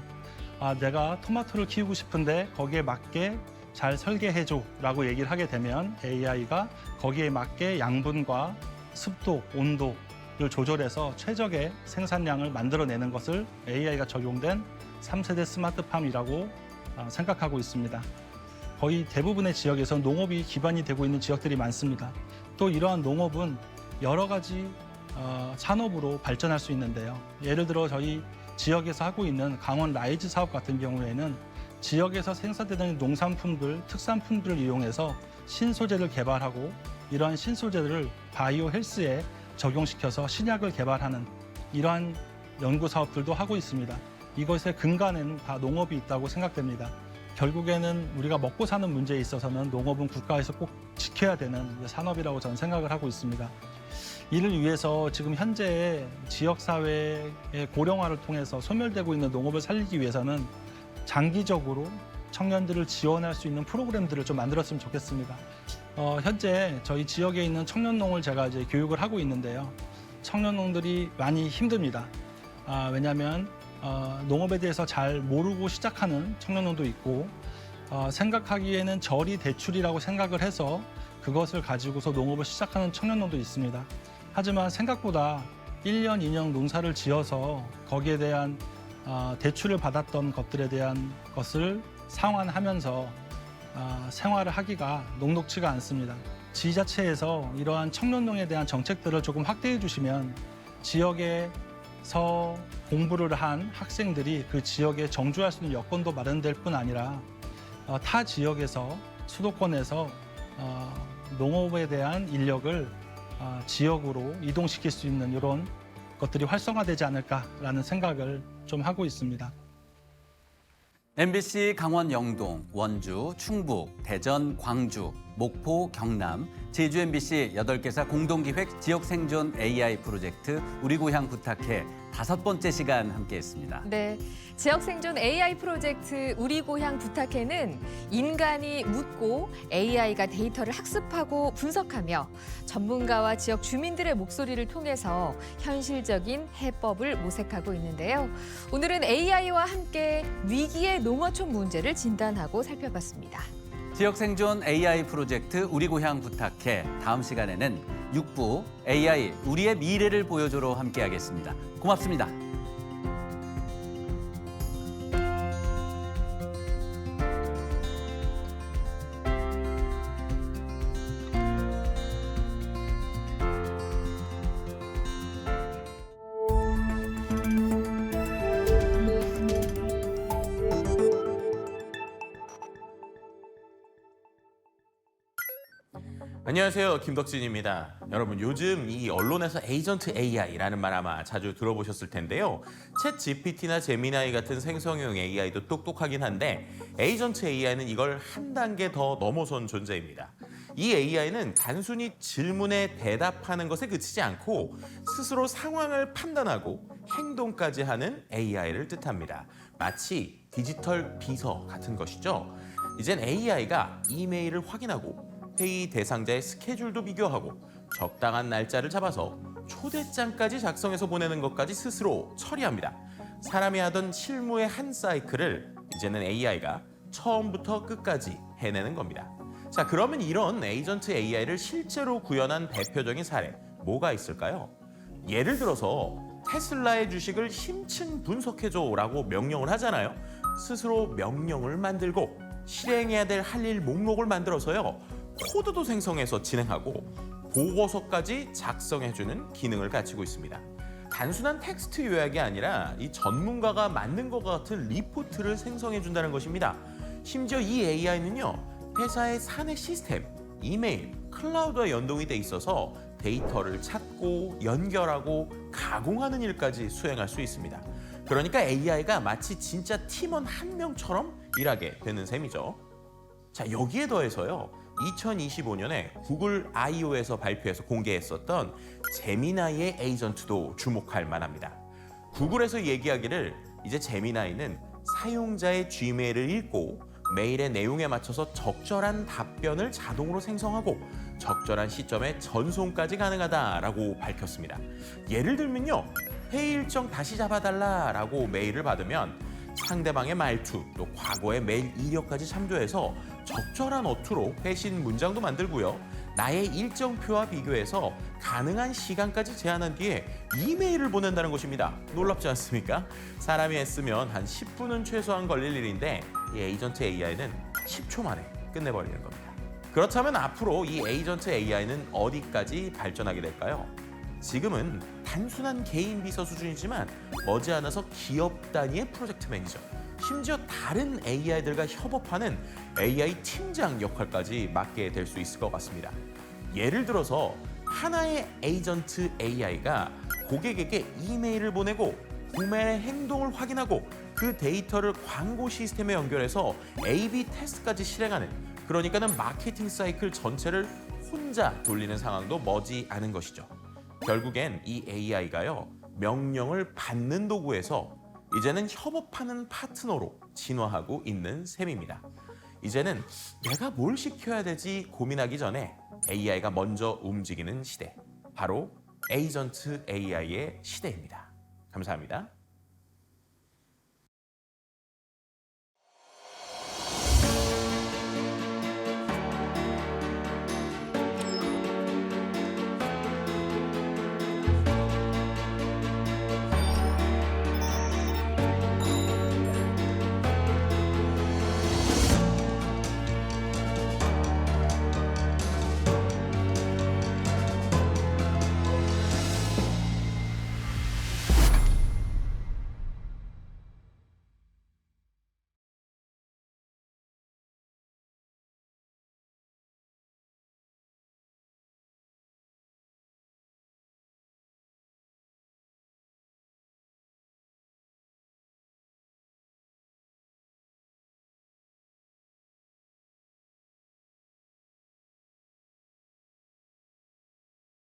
내가 토마토를 키우고 싶은데 거기에 맞게 잘 설계해줘라고 얘기를 하게 되면 AI가 거기에 맞게 양분과 습도, 온도를 조절해서 최적의 생산량을 만들어내는 것을 AI가 적용된 3세대 스마트팜이라고 생각하고 있습니다. 거의 대부분의 지역에서 농업이 기반이 되고 있는 지역들이 많습니다. 또 이러한 농업은 여러 가지 산업으로 발전할 수 있는데요. 예를 들어 저희 지역에서 하고 있는 강원 라이즈 사업 같은 경우에는 지역에서 생산되는 농산품들, 특산품들을 이용해서 신소재를 개발하고 이러한 신소재들을 바이오 헬스에 적용시켜서 신약을 개발하는 이러한 연구 사업들도 하고 있습니다. 이것의 근간에는 다 농업이 있다고 생각됩니다. 결국에는 우리가 먹고 사는 문제에 있어서는 농업은 국가에서 꼭 지켜야 되는 산업이라고 저는 생각을 하고 있습니다. 이를 위해서 지금 현재 지역사회의 고령화를 통해서 소멸되고 있는 농업을 살리기 위해서는 장기적으로 청년들을 지원할 수 있는 프로그램들을 좀 만들었으면 좋겠습니다. 현재 저희 지역에 있는 청년농을 제가 이제 교육을 하고 있는데요. 청년농들이 많이 힘듭니다. 왜냐하면 농업에 대해서 잘 모르고 시작하는 청년농도 있고 생각하기에는 저리 대출이라고 생각을 해서 그것을 가지고서 농업을 시작하는 청년농도 있습니다. 하지만 생각보다 1년, 2년 농사를 지어서 거기에 대한 대출을 받았던 것들에 대한 것을 상환하면서 생활을 하기가 녹록지가 않습니다. 지자체에서 이러한 청년농에 대한 정책들을 조금 확대해 주시면 지역에서 공부를 한 학생들이 그 지역에 정주할 수 있는 여건도 마련될 뿐 아니라 타 지역에서 수도권에서 농업에 대한 인력을 지역으로 이동시킬 수 있는 이런 것들이 활성화되지 않을까라는 생각을 좀 하고 있습니다. MBC 강원 영동, 원주, 충북, 대전, 광주, 목포, 경남, 제주 MBC 8개사 공동기획 지역생존 AI 프로젝트 우리 고향 부탁해 5번째 시간 함께했습니다. 네, 지역생존 AI 프로젝트 우리 고향 부탁해는 인간이 묻고 AI가 데이터를 학습하고 분석하며 전문가와 지역 주민들의 목소리를 통해서 현실적인 해법을 모색하고 있는데요. 오늘은 AI와 함께 위기의 농어촌 문제를 진단하고 살펴봤습니다. 지역생존 AI 프로젝트 우리 고향 부탁해 다음 시간에는 6부 AI 우리의 미래를 보여줘로 함께하겠습니다. 고맙습니다. 안녕하세요, 김덕진입니다. 여러분, 요즘 이 언론에서 에이전트 AI라는 말 아마 자주 들어보셨을 텐데요. 챗 GPT나 제미나이 같은 생성형 AI도 똑똑하긴 한데 에이전트 AI는 이걸 한 단계 더 넘어선 존재입니다. 이 AI는 단순히 질문에 대답하는 것에 그치지 않고 스스로 상황을 판단하고 행동까지 하는 AI를 뜻합니다. 마치 디지털 비서 같은 것이죠. 이젠 AI가 이메일을 확인하고 회의 대상자의 스케줄도 비교하고 적당한 날짜를 잡아서 초대장까지 작성해서 보내는 것까지 스스로 처리합니다. 사람이 하던 실무의 한 사이클을 이제는 AI가 처음부터 끝까지 해내는 겁니다. 자, 그러면 이런 에이전트 AI를 실제로 구현한 대표적인 사례 뭐가 있을까요? 예를 들어서 테슬라의 주식을 심층 분석해줘라고 명령을 하잖아요. 스스로 명령을 만들고 실행해야 될 할 일 목록을 만들어서요. 코드도 생성해서 진행하고 보고서까지 작성해주는 기능을 갖추고 있습니다. 단순한 텍스트 요약이 아니라 이 전문가가 만든 것 같은 리포트를 생성해준다는 것입니다. 심지어 이 AI는요, 회사의 사내 시스템, 이메일, 클라우드와 연동이 돼 있어서 데이터를 찾고 연결하고 가공하는 일까지 수행할 수 있습니다. 그러니까 AI가 마치 진짜 팀원 한 명처럼 일하게 되는 셈이죠. 자, 여기에 더해서요, 2025년에 구글 I/O에서 발표해서 공개했었던 제미나이의 에이전트도 주목할 만합니다. 구글에서 얘기하기를 이제 제미나이는 사용자의 G메일을 읽고 메일의 내용에 맞춰서 적절한 답변을 자동으로 생성하고 적절한 시점에 전송까지 가능하다라고 밝혔습니다. 예를 들면요, 회의 일정 다시 잡아달라라고 메일을 받으면 상대방의 말투, 또 과거의 메일 이력까지 참조해서 적절한 어투로 회신 문장도 만들고요. 나의 일정표와 비교해서 가능한 시간까지 제한한 뒤에 이메일을 보낸다는 것입니다. 놀랍지 않습니까? 사람이 애쓰면 한 10분은 최소한 걸릴 일인데 이 에이전트 AI는 10초 만에 끝내버리는 겁니다. 그렇다면 앞으로 이 에이전트 AI는 어디까지 발전하게 될까요? 지금은 단순한 개인 비서 수준이지만 머지않아서 기업 단위의 프로젝트 매니저, 심지어 다른 AI들과 협업하는 AI 팀장 역할까지 맡게 될 수 있을 것 같습니다. 예를 들어서 하나의 에이전트 AI가 고객에게 이메일을 보내고 구매의 행동을 확인하고 그 데이터를 광고 시스템에 연결해서 A/B 테스트까지 실행하는, 그러니까는 마케팅 사이클 전체를 혼자 돌리는 상황도 머지않은 것이죠. 결국엔 이 AI가요, 명령을 받는 도구에서 이제는 협업하는 파트너로 진화하고 있는 셈입니다. 이제는 내가 뭘 시켜야 되지 고민하기 전에 AI가 먼저 움직이는 시대, 바로 에이전트 AI의 시대입니다. 감사합니다.